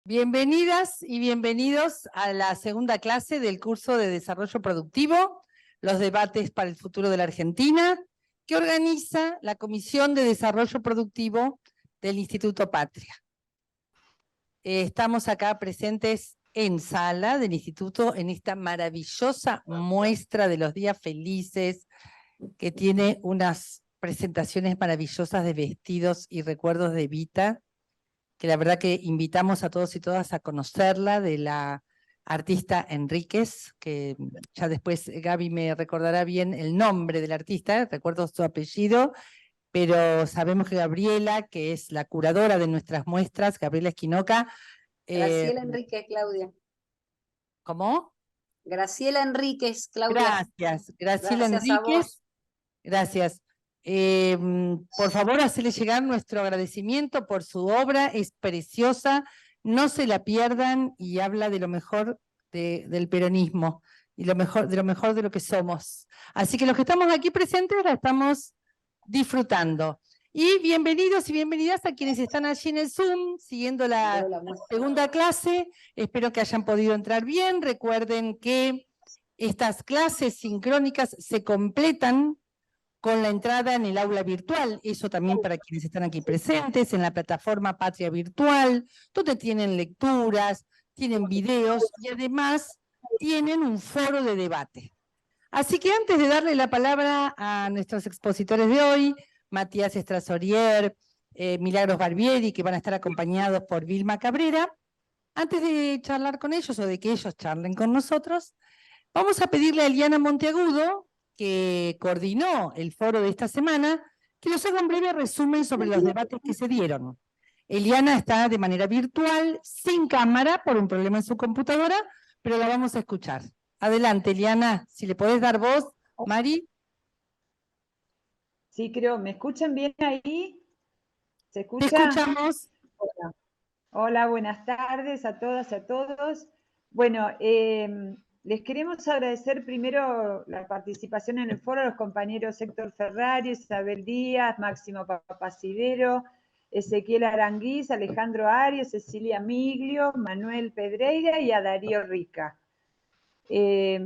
Bienvenidas y bienvenidos a la segunda clase del curso de Desarrollo Productivo, los debates para el futuro de la Argentina, que organiza la Comisión de Desarrollo Productivo del Instituto Patria. Estamos acá presentes en sala del Instituto en esta maravillosa muestra de los días felices, que tiene unas presentaciones maravillosas de vestidos y recuerdos de Evita, que la verdad que invitamos a todos y todas a conocerla, de la artista Enríquez, que ya después Gaby me recordará bien el nombre del artista, recuerdo su apellido, pero sabemos que Gabriela, que es la curadora de nuestras muestras, Gabriela Esquinoca. Graciela Enríquez, Claudia. ¿Cómo? Graciela Enríquez, Claudia. Gracias, Graciela Gracias a Enríquez. vos. Gracias. Por favor, hacerle llegar nuestro agradecimiento por su obra, es preciosa, no se la pierdan y habla de lo mejor del peronismo y lo mejor de lo que somos. Así que los que estamos aquí presentes la estamos disfrutando. Y bienvenidos y bienvenidas a quienes están allí en el Zoom, siguiendo la segunda clase. Espero que hayan podido entrar bien. Recuerden que estas clases sincrónicas se completan con la entrada en el aula virtual, eso también para quienes están aquí presentes, en la plataforma Patria Virtual, donde tienen lecturas, tienen videos y además tienen un foro de debate. Así que antes de darle la palabra a nuestros expositores de hoy, Matías Estrasorier, Milagros Barbieri, que van a estar acompañados por Vilma Cabrera, antes de charlar con ellos o de que ellos charlen con nosotros, vamos a pedirle a Eliana Monteagudo, que coordinó el foro de esta semana, que nos haga un breve resumen sobre los debates que se dieron. Eliana está de manera virtual, sin cámara, por un problema en su computadora, pero la vamos a escuchar. Adelante, Eliana, si le podés dar voz. Mari. Sí, creo. ¿Me escuchan bien ahí? ¿Se escucha? Te escuchamos. Hola. Hola, buenas tardes a todas y a todos. Bueno, les queremos agradecer primero la participación en el foro a los compañeros Héctor Ferrari, Isabel Díaz, Máximo Papacidero, Ezequiel Aranguiz, Alejandro Arias, Cecilia Miglio, Manuel Pedreira y a Darío Rica.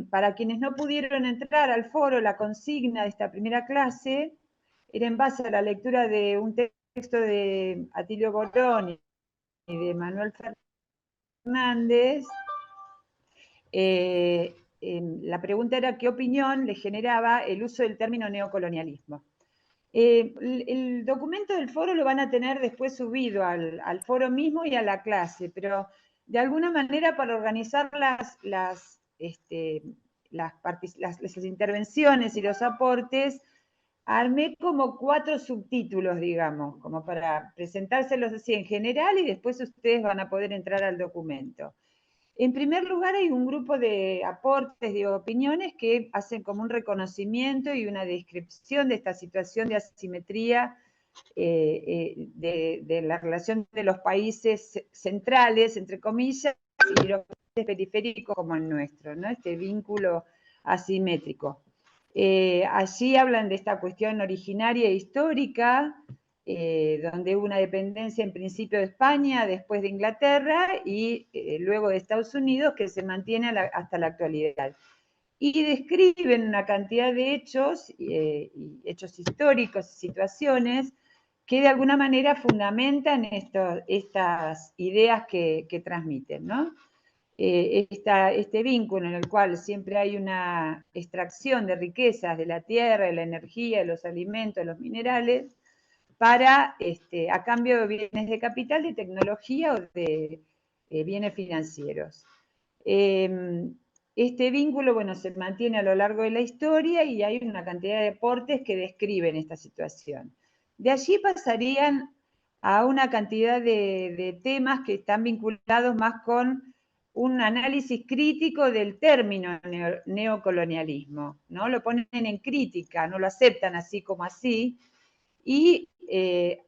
Para quienes no pudieron entrar al foro, la consigna de esta primera clase era en base a la lectura de un texto de Atilio Borón y de Manuel Fernández. La pregunta era qué opinión le generaba el uso del término neocolonialismo. El documento del foro lo van a tener después subido al foro mismo y a la clase, pero de alguna manera para organizar las intervenciones y los aportes, armé como 4 subtítulos, digamos, como para presentárselos así en general y después ustedes van a poder entrar al documento. En primer lugar, hay un grupo de aportes, de opiniones que hacen como un reconocimiento y una descripción de esta situación de asimetría de la relación de los países centrales, entre comillas, y los países periféricos como el nuestro, ¿no? Este vínculo asimétrico. Allí hablan de esta cuestión originaria e histórica, donde hubo una dependencia en principio de España, después de Inglaterra y luego de Estados Unidos, que se mantiene hasta la actualidad. Y describen una cantidad de hechos, hechos históricos, situaciones, que de alguna manera fundamentan estas ideas que transmiten, ¿no? Este vínculo en el cual siempre hay una extracción de riquezas de la tierra, de la energía, de los alimentos, de los minerales, a cambio de bienes de capital, de tecnología o de bienes financieros. Este vínculo, bueno, se mantiene a lo largo de la historia y hay una cantidad de aportes que describen esta situación. De allí pasarían a una cantidad de temas que están vinculados más con un análisis crítico del término neocolonialismo, ¿no? Lo ponen en crítica, no lo aceptan así como así, y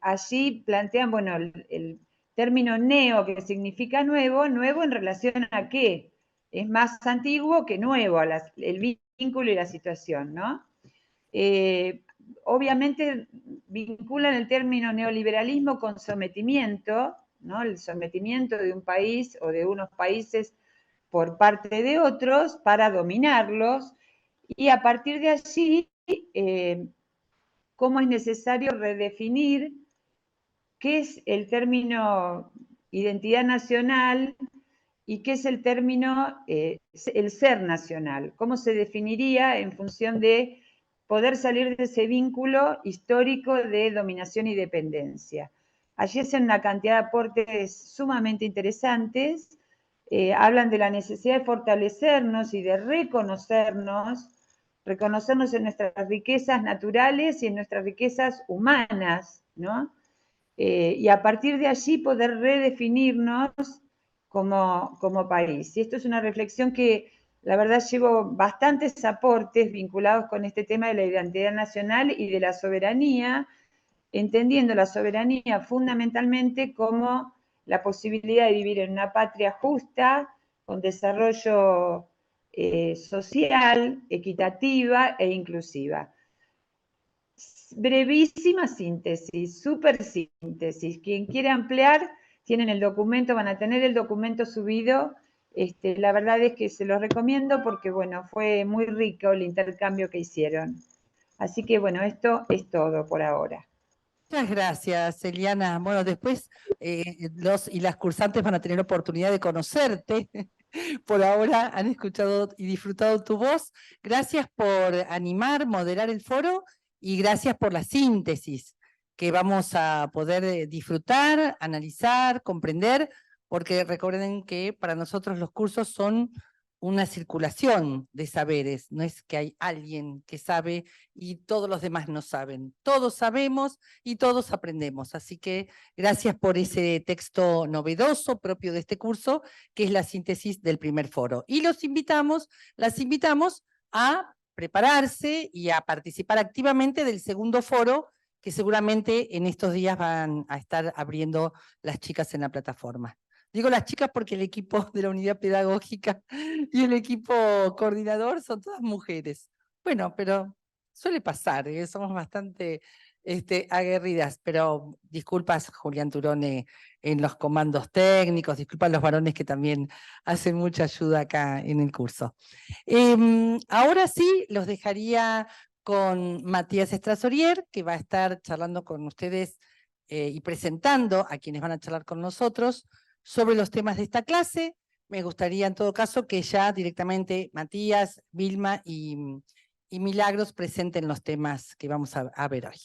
allí plantean, bueno, el término neo, que significa nuevo, nuevo en relación a qué, es más antiguo que nuevo, el vínculo y la situación, ¿no? Obviamente vinculan el término neoliberalismo con sometimiento, ¿no? El sometimiento de un país o de unos países por parte de otros para dominarlos, y a partir de allí, cómo es necesario redefinir qué es el término identidad nacional y qué es el término el ser nacional, cómo se definiría en función de poder salir de ese vínculo histórico de dominación y dependencia. Allí hacen una cantidad de aportes sumamente interesantes, hablan de la necesidad de fortalecernos y de reconocernos en nuestras riquezas naturales y en nuestras riquezas humanas, ¿no? Y a partir de allí poder redefinirnos como país. Y esto es una reflexión que la verdad llevo bastantes aportes vinculados con este tema de la identidad nacional y de la soberanía, entendiendo la soberanía fundamentalmente como la posibilidad de vivir en una patria justa, con desarrollo social, equitativa e inclusiva. Brevísima síntesis, súper síntesis. Quien quiere ampliar, tienen el documento, van a tener el documento subido. La verdad es que se los recomiendo porque, bueno, fue muy rico el intercambio que hicieron. Así que, bueno, esto es todo por ahora. Muchas gracias, Eliana. Bueno, después los y las cursantes van a tener oportunidad de conocerte. Por ahora han escuchado y disfrutado tu voz. Gracias por animar, moderar el foro y gracias por la síntesis que vamos a poder disfrutar, analizar, comprender, porque recuerden que para nosotros los cursos son una circulación de saberes, no es que hay alguien que sabe y todos los demás no saben. Todos sabemos y todos aprendemos, así que gracias por ese texto novedoso propio de este curso, que es la síntesis del primer foro. Y las invitamos a prepararse y a participar activamente del segundo foro, que seguramente en estos días van a estar abriendo las chicas en la plataforma. Digo las chicas porque el equipo de la unidad pedagógica y el equipo coordinador son todas mujeres. Bueno, pero suele pasar, somos bastante aguerridas, pero disculpas, Julián Turone, en los comandos técnicos, disculpas a los varones que también hacen mucha ayuda acá en el curso. Ahora sí, los dejaría con Matías Estrasorier, que va a estar charlando con ustedes y presentando a quienes van a charlar con nosotros sobre los temas de esta clase. Me gustaría en todo caso que ya directamente Matías, Vilma y Milagros presenten los temas que vamos a ver hoy.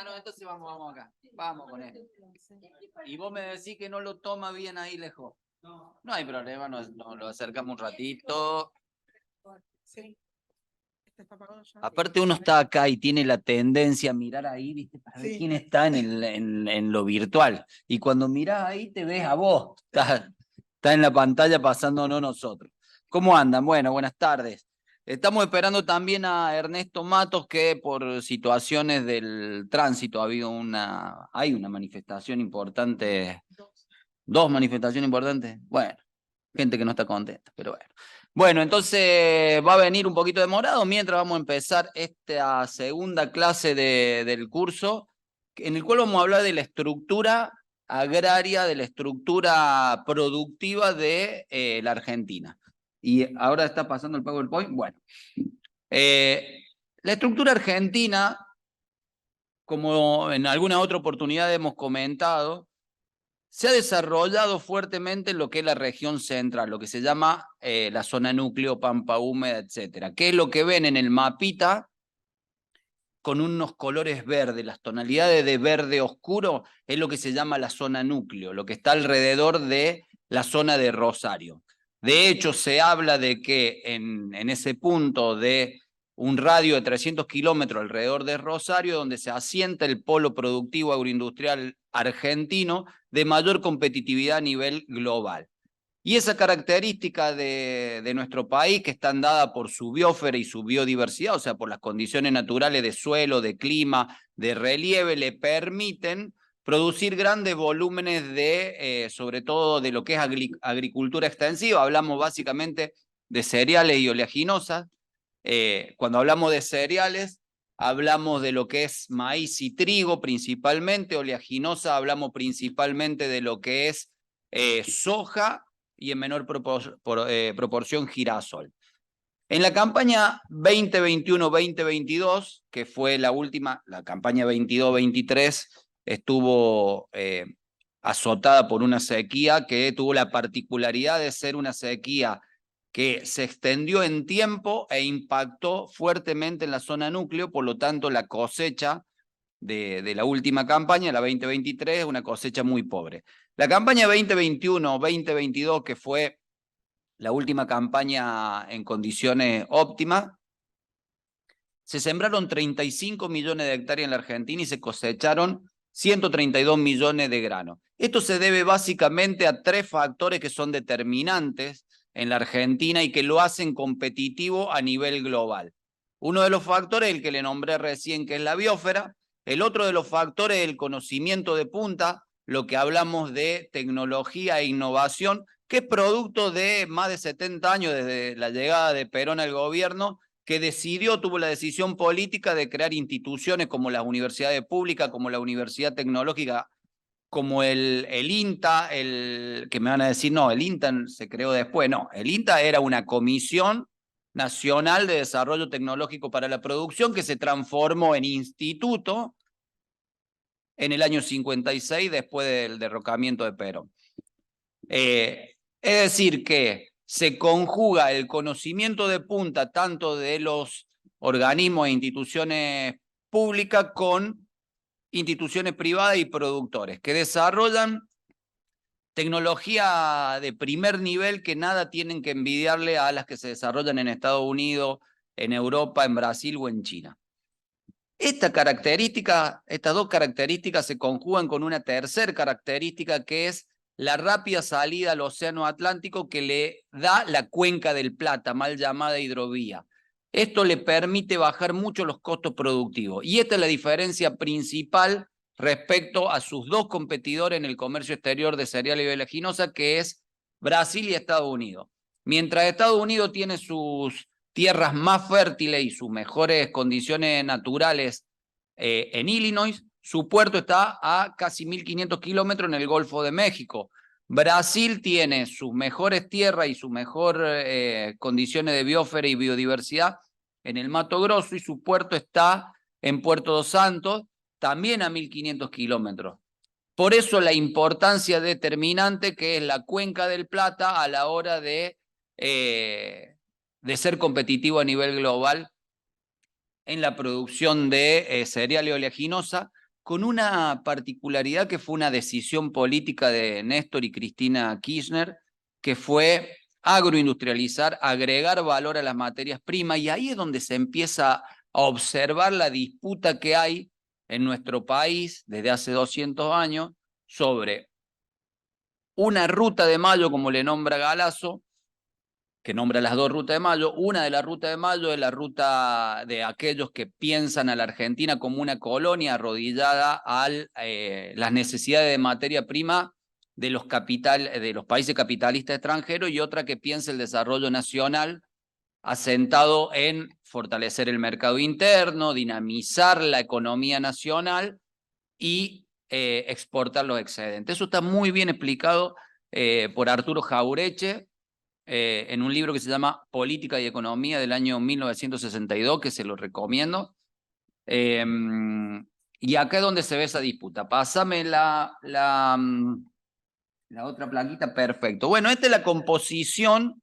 No, entonces vamos acá. Vamos con él. Y vos me decís que no lo toma bien ahí lejos. No hay problema, nos lo acercamos un ratito. Aparte uno está acá y tiene la tendencia a mirar ahí, ¿viste? Para ver quién está en lo virtual. Y cuando mirás ahí te ves a vos. Está en la pantalla pasándonos nosotros. ¿Cómo andan? Bueno, buenas tardes. Estamos esperando también a Ernesto Matos, que por situaciones del tránsito hay una manifestación importante. Dos manifestaciones importantes. Bueno, gente que no está contenta, pero bueno. Bueno, entonces va a venir un poquito demorado mientras vamos a empezar esta segunda clase del curso, en el cual vamos a hablar de la estructura agraria, de la estructura productiva de la Argentina. Y ahora está pasando el PowerPoint. Bueno, la estructura argentina, como en alguna otra oportunidad hemos comentado, se ha desarrollado fuertemente en lo que es la región central, lo que se llama la zona núcleo, pampa húmeda, etcétera. ¿Qué es lo que ven en el mapita? Con unos colores verdes, las tonalidades de verde oscuro es lo que se llama la zona núcleo, lo que está alrededor de la zona de Rosario. De hecho, se habla de que en ese punto de un radio de 300 kilómetros alrededor de Rosario, donde se asienta el polo productivo agroindustrial argentino de mayor competitividad a nivel global. Y esa característica de nuestro país, que están dadas por su biosfera y su biodiversidad, o sea, por las condiciones naturales de suelo, de clima, de relieve, le permiten producir grandes volúmenes de, sobre todo de lo que es agricultura extensiva. Hablamos básicamente de cereales y oleaginosas. Cuando hablamos de cereales, hablamos de lo que es maíz y trigo principalmente, oleaginosa hablamos principalmente de lo que es soja y en menor proporción girasol. En la campaña 2021-2022, que fue la última, la campaña 22-23 estuvo azotada por una sequía que tuvo la particularidad de ser una sequía que se extendió en tiempo e impactó fuertemente en la zona núcleo, por lo tanto la cosecha de la última campaña, la 2023, es una cosecha muy pobre. La campaña 2021-2022, que fue la última campaña en condiciones óptimas, se sembraron 35 millones de hectáreas en la Argentina y se cosecharon 132 millones de granos. Esto se debe básicamente a 3 factores que son determinantes en la Argentina y que lo hacen competitivo a nivel global. Uno de los factores es el que le nombré recién, que es la biosfera. El otro de los factores es el conocimiento de punta, lo que hablamos de tecnología e innovación, que es producto de más de 70 años desde la llegada de Perón al gobierno, que tuvo la decisión política de crear instituciones como las universidades públicas, como la Universidad Tecnológica, como el INTA, que me van a decir, no, el INTA se creó después. No, el INTA era una Comisión Nacional de Desarrollo Tecnológico para la Producción que se transformó en instituto en el año 56 después del derrocamiento de Perón. Es decir que se conjuga el conocimiento de punta tanto de los organismos e instituciones públicas con instituciones privadas y productores que desarrollan tecnología de primer nivel que nada tienen que envidiarle a las que se desarrollan en Estados Unidos, en Europa, en Brasil o en China. Estas dos características se conjugan con una tercera característica que es la rápida salida al Océano Atlántico que le da la Cuenca del Plata, mal llamada hidrovía. Esto le permite bajar mucho los costos productivos. Y esta es la diferencia principal respecto a sus dos competidores en el comercio exterior de cereales y oleaginosa, que es Brasil y Estados Unidos. Mientras Estados Unidos tiene sus tierras más fértiles y sus mejores condiciones naturales en Illinois, su puerto está a casi 1.500 kilómetros en el Golfo de México. Brasil tiene sus mejores tierras y sus mejores condiciones de biosfera y biodiversidad en el Mato Grosso y su puerto está en Puerto Dos Santos, también a 1.500 kilómetros. Por eso la importancia determinante que es la Cuenca del Plata a la hora de ser competitivo a nivel global en la producción de cereal y oleaginosa, con una particularidad que fue una decisión política de Néstor y Cristina Kirchner, que fue agroindustrializar, agregar valor a las materias primas, y ahí es donde se empieza a observar la disputa que hay en nuestro país desde hace 200 años sobre una ruta de Mayo, como le nombra Galasso, que nombra las dos rutas de Mayo. Una de la ruta de Mayo es la ruta de aquellos que piensan a la Argentina como una colonia arrodillada a las necesidades de materia prima de los países capitalistas extranjeros, y otra que piensa el desarrollo nacional asentado en fortalecer el mercado interno, dinamizar la economía nacional y exportar los excedentes. Eso está muy bien explicado por Arturo Jauretche, en un libro que se llama Política y Economía del año 1962, que se lo recomiendo. Y acá es donde se ve esa disputa. Pásame la otra plaquita, perfecto. Bueno, esta es la composición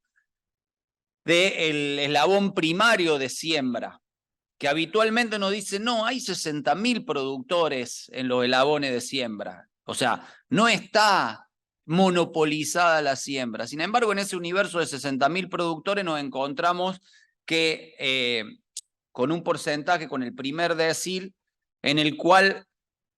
del eslabón primario de siembra, que habitualmente nos dice, no, hay 60.000 productores en los eslabones de siembra. O sea, no está monopolizada la siembra. Sin embargo, en ese universo de 60.000 productores nos encontramos que con un porcentaje, con el primer decil, en el cual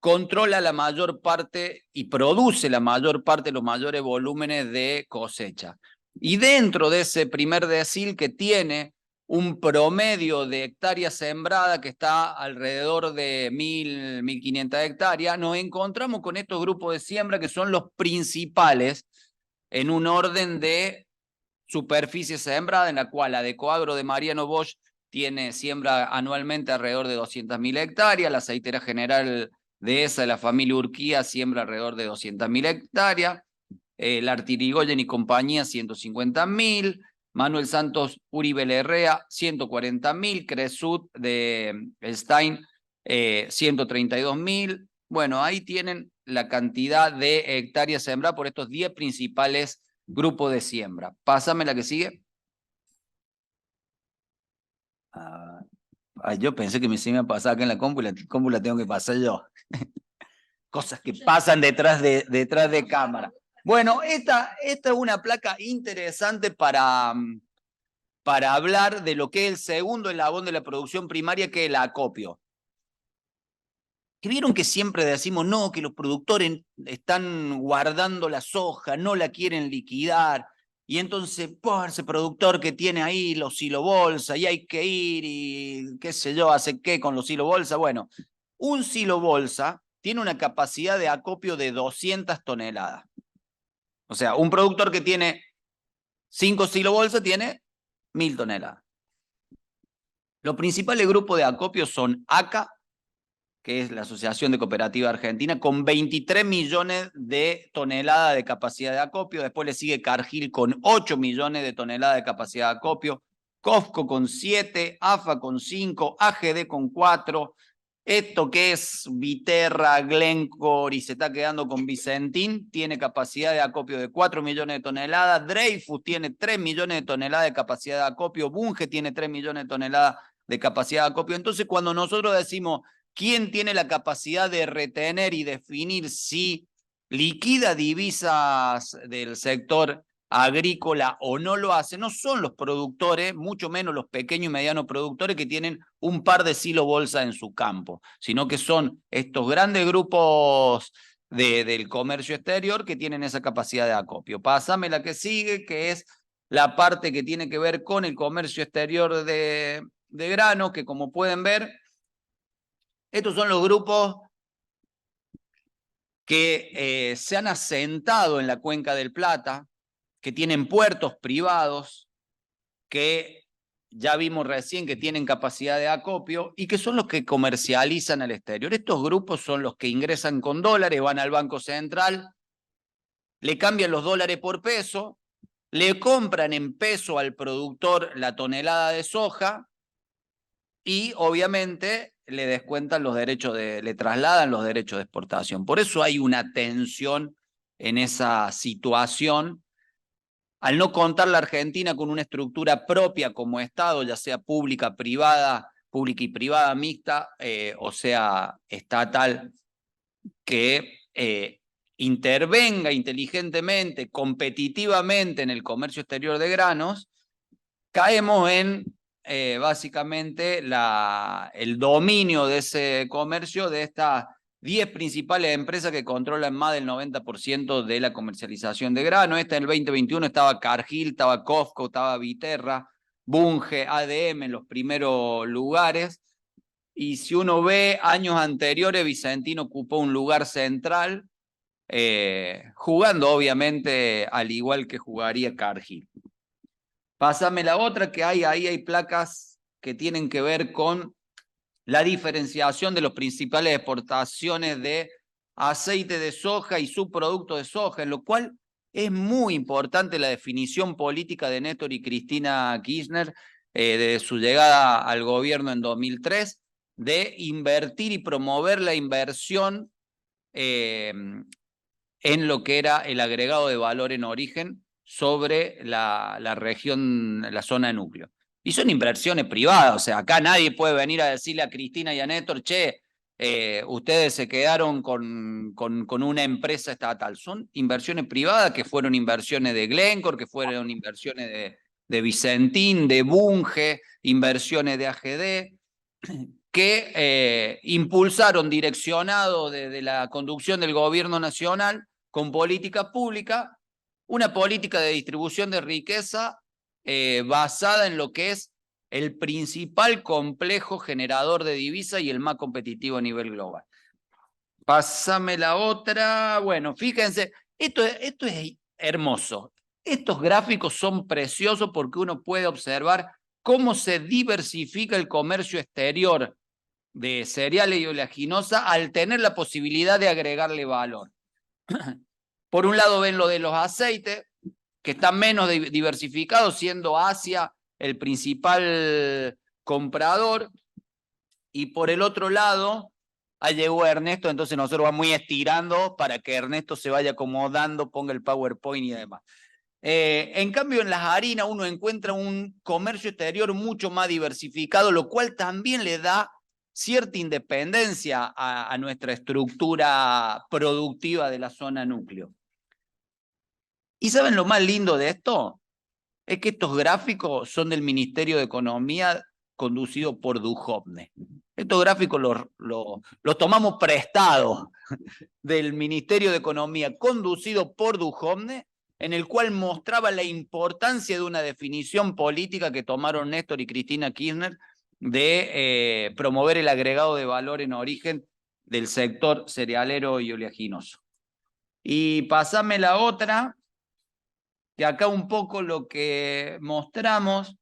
controla la mayor parte y produce la mayor parte de los mayores volúmenes de cosecha. Y dentro de ese primer decil, que tiene un promedio de hectáreas sembradas que está alrededor de 1.000, 1.500 hectáreas, nos encontramos con estos grupos de siembra que son los principales en un orden de superficie sembrada, en la cual Adecoagro de Mariano Bosch siembra anualmente alrededor de 200.000 hectáreas, la aceitera general de la familia Urquía, siembra alrededor de 200.000 hectáreas, la Artirigoyen y compañía 150.000, Manuel Santos Uribe Larrea 140.000, Cresut de Stein 132.000. Bueno, ahí tienen la cantidad de hectáreas sembradas por estos 10 principales grupos de siembra. Pásame la que sigue. Yo pensé que se me iba a pasar acá en la compu la tengo que pasar yo. Cosas que pasan detrás de cámara. Bueno, esta es una placa interesante para hablar de lo que es el segundo eslabón de la producción primaria, que es el acopio. Que vieron que siempre decimos, no, que los productores están guardando la soja, no la quieren liquidar, y entonces, por ese productor que tiene ahí los silobolsa, y hay que ir y qué sé yo, hace qué con los silobolsa. Bueno, un silobolsa tiene una capacidad de acopio de 200 toneladas. O sea, un productor que tiene 5 silobolsa tiene 1.000 toneladas. Los principales grupos de acopio son ACA, que es la Asociación de Cooperativa Argentina, con 23 millones de toneladas de capacidad de acopio. Después le sigue Cargill con 8 millones de toneladas de capacidad de acopio. COFCO con 7, AFA con 5, AGD con 4. Esto que es Viterra, Glencore y se está quedando con Vicentín, tiene capacidad de acopio de 4 millones de toneladas. Dreyfus tiene 3 millones de toneladas de capacidad de acopio. Bunge tiene 3 millones de toneladas de capacidad de acopio. Entonces, cuando nosotros decimos quién tiene la capacidad de retener y definir si liquida divisas del sector agrícola o no lo hace, no son los productores, mucho menos los pequeños y medianos productores que tienen un par de silobolsa en su campo, sino que son estos grandes grupos del comercio exterior que tienen esa capacidad de acopio. Pásame la que sigue, que es la parte que tiene que ver con el comercio exterior de granos, que como pueden ver, estos son los grupos que se han asentado en la Cuenca del Plata, que tienen puertos privados, que ya vimos recién que tienen capacidad de acopio y que son los que comercializan al exterior. Estos grupos son los que ingresan con dólares, van al Banco Central, le cambian los dólares por peso, le compran en peso al productor la tonelada de soja y obviamente le descuentan los derechos le trasladan los derechos de exportación. Por eso hay una tensión en esa situación. Al no contar la Argentina con una estructura propia como Estado, ya sea pública y privada mixta, o sea, estatal, que intervenga inteligentemente, competitivamente en el comercio exterior de granos, caemos en básicamente el dominio de ese comercio de estas 10 principales empresas que controlan más del 90% de la comercialización de grano. En el 2021 estaba Cargill, estaba COFCO, estaba Viterra, Bunge, ADM en los primeros lugares. Y si uno ve años anteriores, Vicentín ocupó un lugar central, jugando obviamente al igual que jugaría Cargill. Pásame la otra, que ahí hay placas que tienen que ver con la diferenciación de las principales exportaciones de aceite de soja y subproductos de soja, en lo cual es muy importante la definición política de Néstor y Cristina Kirchner de su llegada al gobierno en 2003, de invertir y promover la inversión en lo que era el agregado de valor en origen sobre la región, la zona de núcleo. Y son inversiones privadas, o sea, acá nadie puede venir a decirle a Cristina y a Néstor, che, ustedes se quedaron con una empresa estatal. Son inversiones privadas que fueron inversiones de Glencore, que fueron inversiones de Vicentín, de Bunge, inversiones de AGD, que impulsaron, direccionado desde la conducción del gobierno nacional, con política pública, una política de distribución de riqueza basada en lo que es el principal complejo generador de divisas y el más competitivo a nivel global. Pásame la otra. Bueno, fíjense, esto es hermoso. Estos gráficos son preciosos porque uno puede observar cómo se diversifica el comercio exterior de cereales y oleaginosa al tener la posibilidad de agregarle valor. Por un lado ven lo de los aceites, que están menos diversificados, siendo Asia el principal comprador, y por el otro lado, ahí llegó Ernesto, entonces nosotros vamos muy estirando para que Ernesto se vaya acomodando, ponga el PowerPoint y demás. En cambio, en las harinas uno encuentra un comercio exterior mucho más diversificado, lo cual también le da cierta independencia a nuestra estructura productiva de la zona núcleo. ¿Y saben lo más lindo de esto? Es que estos gráficos son del Ministerio de Economía conducido por Duhovne. Estos gráficos los tomamos prestados del Ministerio de Economía conducido por Duhovne, en el cual mostraba la importancia de una definición política que tomaron Néstor y Cristina Kirchner de promover el agregado de valor en origen del sector cerealero y oleaginoso. Y pasame la otra, que acá un poco lo que mostramos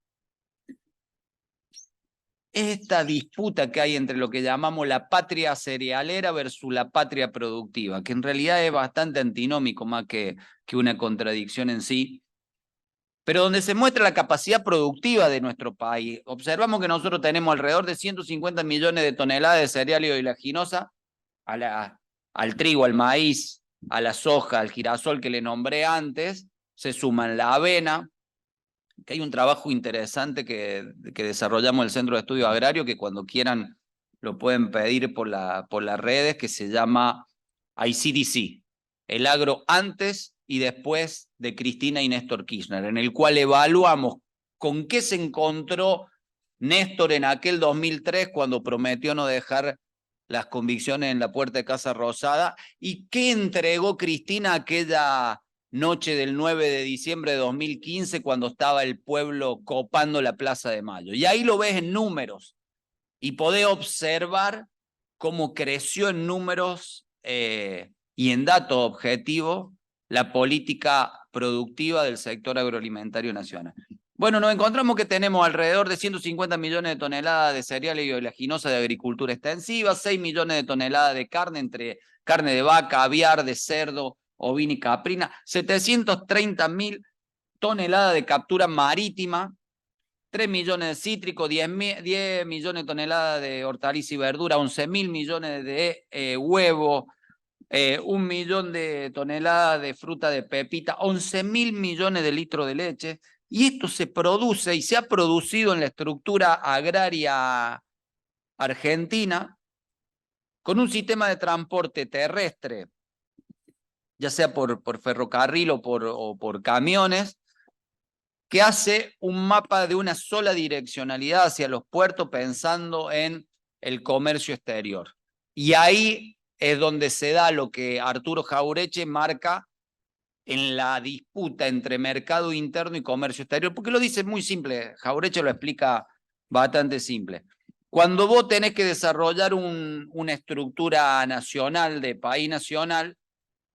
es esta disputa que hay entre lo que llamamos la patria cerealera versus la patria productiva, que en realidad es bastante antinómico más que una contradicción en sí, pero donde se muestra la capacidad productiva de nuestro país. Observamos que nosotros tenemos alrededor de 150 millones de toneladas de cereal y oleaginosa, al trigo, al maíz, a la soja, al girasol que le nombré antes, se suman la avena, que hay un trabajo interesante que desarrollamos en el Centro de Estudio Agrario, que cuando quieran lo pueden pedir por las redes, que se llama ICDC, el agro antes y después de Cristina y Néstor Kirchner, en el cual evaluamos con qué se encontró Néstor en aquel 2003 cuando prometió no dejar las convicciones en la puerta de Casa Rosada y qué entregó Cristina aquella noche del 9 de diciembre de 2015 cuando estaba el pueblo copando la Plaza de Mayo. Y ahí lo ves en números y podés observar cómo creció en números y en datos objetivos la política productiva del sector agroalimentario nacional. Bueno, nos encontramos que tenemos alrededor de 150 millones de toneladas de cereales y oleaginosa de agricultura extensiva, 6 millones de toneladas de carne, entre carne de vaca, aviar, de cerdo, ovina y caprina, 730.000 toneladas de captura marítima, 3 millones de cítricos, 10 millones de toneladas de hortaliza y verdura, 11.000 millones de huevos, 1 millón de toneladas de fruta de pepita, 11.000 millones de litros de leche, y esto se produce y se ha producido en la estructura agraria argentina con un sistema de transporte terrestre, ya sea por ferrocarril o por camiones, que hace un mapa de una sola direccionalidad hacia los puertos pensando en el comercio exterior. Y ahí es donde se da lo que Arturo Jauretche marca en la disputa entre mercado interno y comercio exterior, porque lo dice muy simple, Jauretche lo explica bastante simple. Cuando vos tenés que desarrollar una estructura nacional, de país nacional,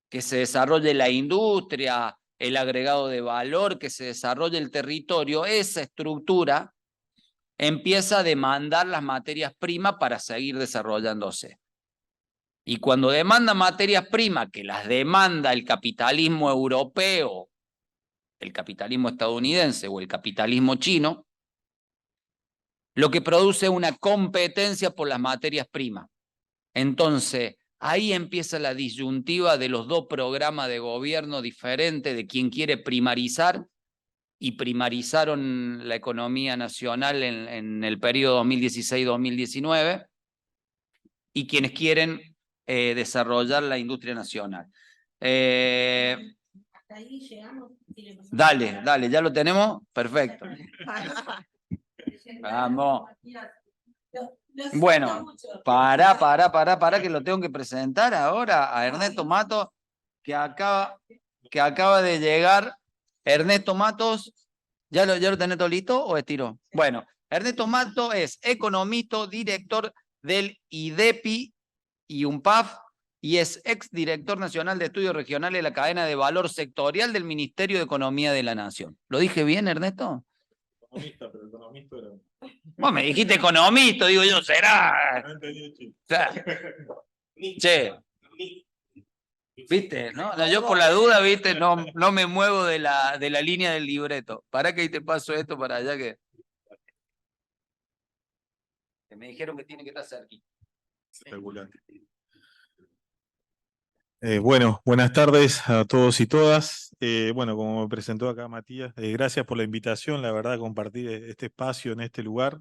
que se desarrolle la industria, el agregado de valor, que se desarrolle el territorio, esa estructura empieza a demandar las materias primas para seguir desarrollándose. Y cuando demanda materias primas, que las demanda el capitalismo europeo, el capitalismo estadounidense o el capitalismo chino, lo que produce es una competencia por las materias primas. Entonces, ahí empieza la disyuntiva de los dos programas de gobierno diferentes de quien quiere primarizar, y primarizaron la economía nacional en el periodo 2016-2019, y quienes quieren desarrollar la industria nacional. Hasta ahí llegamos. Dale, ¿ya lo tenemos? Perfecto. Vamos. Bueno, para que lo tengo que presentar ahora a Ernesto Matos, que acaba de llegar. Ernesto Matos, ¿ya lo tenés todo listo o estiro? Bueno, Ernesto Matos es economista, director del IDEPI y UNPAF, y es exdirector nacional de estudios regionales de la cadena de valor sectorial del Ministerio de Economía de la Nación. ¿Lo dije bien, Ernesto? economista, pero economista era... Vos me dijiste economista, digo yo, será. No entendí el chiste. O sea, che, ¿viste? ¿No? No, yo por la duda, ¿viste? No me muevo de la línea del libreto. ¿Para que te paso esto para allá que me dijeron que tiene que estar cerquita? Regular. Bueno, buenas tardes a todos y todas. Bueno, como me presentó acá Matías, gracias por la invitación, la verdad, compartir este espacio en este lugar.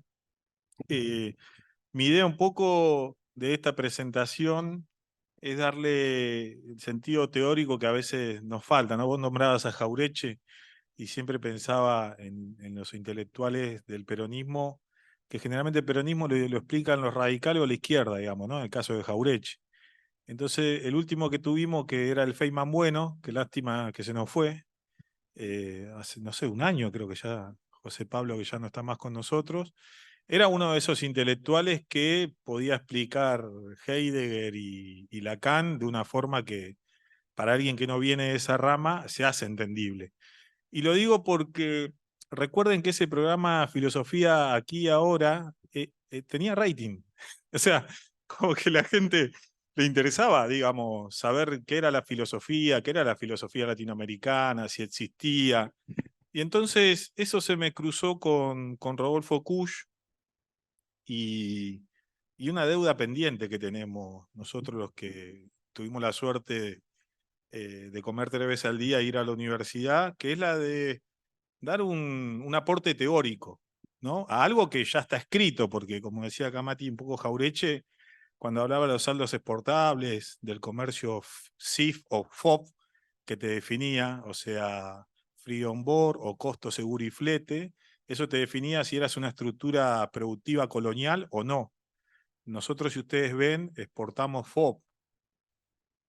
Mi idea un poco de esta presentación es darle el sentido teórico que a veces nos falta, ¿no? Vos nombrabas a Jauretche y siempre pensaba en los intelectuales del peronismo, que generalmente el peronismo lo explican los radicales o la izquierda, digamos, ¿no? En el caso de Jauretche. Entonces, el último que tuvimos, que era el Feynman Bueno, que lástima que se nos fue, hace, no sé, un año creo que ya, José Pablo, que ya no está más con nosotros, era uno de esos intelectuales que podía explicar Heidegger y Lacan de una forma que para alguien que no viene de esa rama se hace entendible. Y lo digo porque recuerden que ese programa Filosofía Aquí y Ahora tenía rating. O sea, como que la gente le interesaba, digamos, saber qué era la filosofía latinoamericana, si existía. Y entonces eso se me cruzó con Rodolfo Kusch y una deuda pendiente que tenemos nosotros los que tuvimos la suerte de comer 3 veces al día e ir a la universidad, que es la de dar un aporte teórico, ¿no? A algo que ya está escrito, porque como decía acá Mati un poco Jauretche, cuando hablaba de los saldos exportables, del comercio CIF o FOB, que te definía, o sea, free on board o costo seguro y flete, eso te definía si eras una estructura productiva colonial o no. Nosotros, si ustedes ven, exportamos FOB.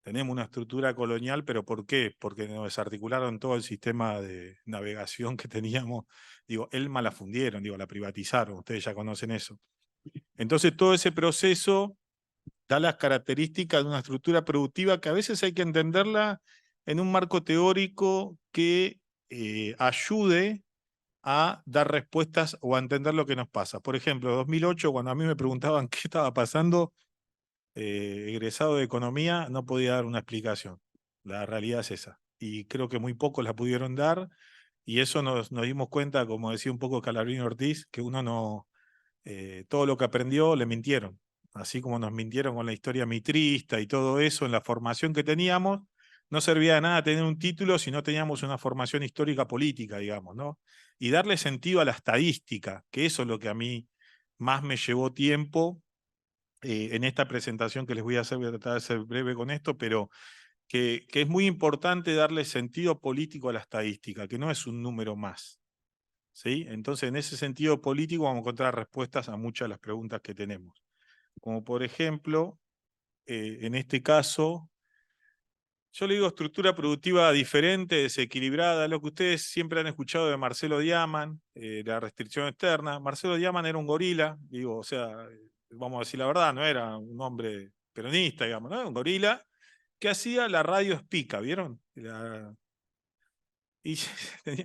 Tenemos una estructura colonial, pero ¿por qué? Porque nos desarticularon todo el sistema de navegación que teníamos. Digo, Elma la fundieron, digo, la privatizaron, ustedes ya conocen eso. Entonces todo ese proceso da las características de una estructura productiva que a veces hay que entenderla en un marco teórico que ayude a dar respuestas o a entender lo que nos pasa. Por ejemplo, en 2008, cuando a mí me preguntaban qué estaba pasando, egresado de economía, no podía dar una explicación. La realidad es esa. Y creo que muy pocos la pudieron dar, y eso nos dimos cuenta, como decía un poco Calabrini Ortiz, que uno no, todo lo que aprendió le mintieron. Así como nos mintieron con la historia mitrista y todo eso, en la formación que teníamos, no servía de nada tener un título si no teníamos una formación histórica política, digamos, ¿no? Y darle sentido a la estadística, que eso es lo que a mí más me llevó tiempo en esta presentación que les voy a hacer. Voy a tratar de ser breve con esto, pero que es muy importante darle sentido político a la estadística, que no es un número más. ¿Sí? Entonces, en ese sentido político vamos a encontrar respuestas a muchas de las preguntas que tenemos. Como por ejemplo, en este caso, yo le digo estructura productiva diferente, desequilibrada, lo que ustedes siempre han escuchado de Marcelo Diaman, la restricción externa. Marcelo Diaman era un gorila, digo, o sea, vamos a decir la verdad, no era un hombre peronista, digamos, ¿no? Era un gorila que hacía la radio espica, ¿vieron? Y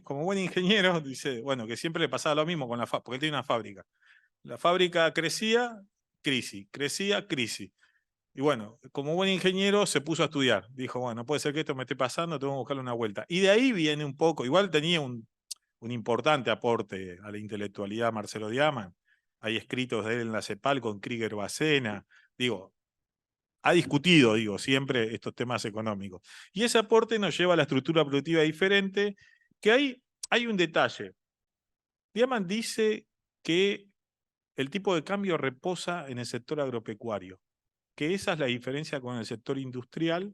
como buen ingeniero, dice, bueno, que siempre le pasaba lo mismo con la fábrica, porque él tiene una fábrica. La fábrica crecía, crisis. Y bueno, como buen ingeniero se puso a estudiar. Dijo, bueno, no puede ser que esto me esté pasando, tengo que buscarle una vuelta. Y de ahí viene un poco, igual tenía un importante aporte a la intelectualidad Marcelo Diaman. Hay escritos de él en la CEPAL con Krieger Bacena. Digo, ha discutido, digo, siempre estos temas económicos. Y ese aporte nos lleva a la estructura productiva diferente, que hay un detalle. Diaman dice que el tipo de cambio reposa en el sector agropecuario, que esa es la diferencia con el sector industrial,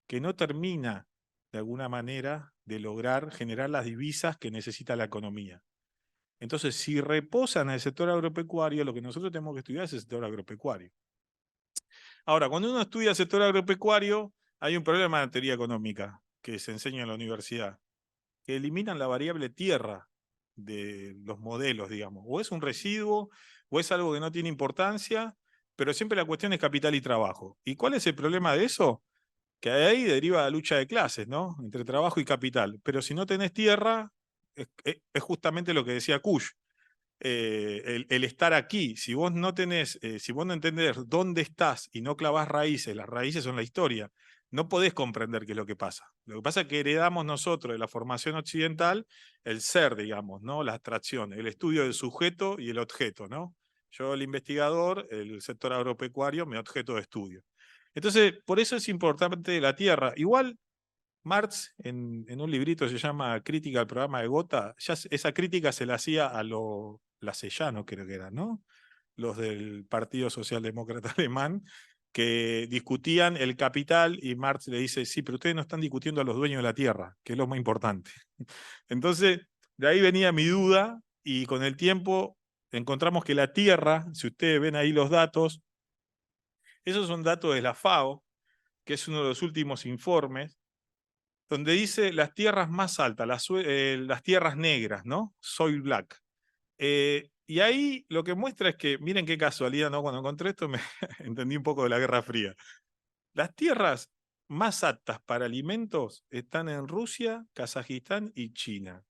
que no termina, de alguna manera, de lograr generar las divisas que necesita la economía. Entonces, si reposa en el sector agropecuario, lo que nosotros tenemos que estudiar es el sector agropecuario. Ahora, cuando uno estudia el sector agropecuario, hay un problema en la teoría económica que se enseña en la universidad, que eliminan la variable tierra de los modelos, digamos. O es un residuo, o es algo que no tiene importancia, pero siempre la cuestión es capital y trabajo. ¿Y cuál es el problema de eso? Que de ahí deriva la lucha de clases, ¿no? Entre trabajo y capital. Pero si no tenés tierra, es justamente lo que decía Kusch. el estar aquí. Si vos no tenés, si vos no entendés dónde estás y no clavás raíces, las raíces son la historia, no podés comprender qué es lo que pasa. Lo que pasa es que heredamos nosotros de la formación occidental el ser, digamos, ¿no? La abstracción, el estudio del sujeto y el objeto, ¿no? Yo, el investigador, el sector agropecuario, mi objeto de estudio. Entonces, por eso es importante la tierra. Igual, Marx, en un librito se llama Crítica al programa de Gotha, ya esa crítica se la hacía a los lacellanos, creo que eran, ¿no? Los del Partido Socialdemócrata Alemán, que discutían el capital, y Marx le dice, sí, pero ustedes no están discutiendo a los dueños de la tierra, que es lo más importante. Entonces, de ahí venía mi duda, y con el tiempo encontramos que la tierra, si ustedes ven ahí los datos, esos son datos de la FAO, que es uno de los últimos informes, donde dice las tierras más altas, las tierras negras, ¿no? Soil black. Y ahí lo que muestra es que, miren qué casualidad, ¿no? Cuando encontré esto me entendí un poco de la Guerra Fría. Las tierras más aptas para alimentos están en Rusia, Kazajistán y China,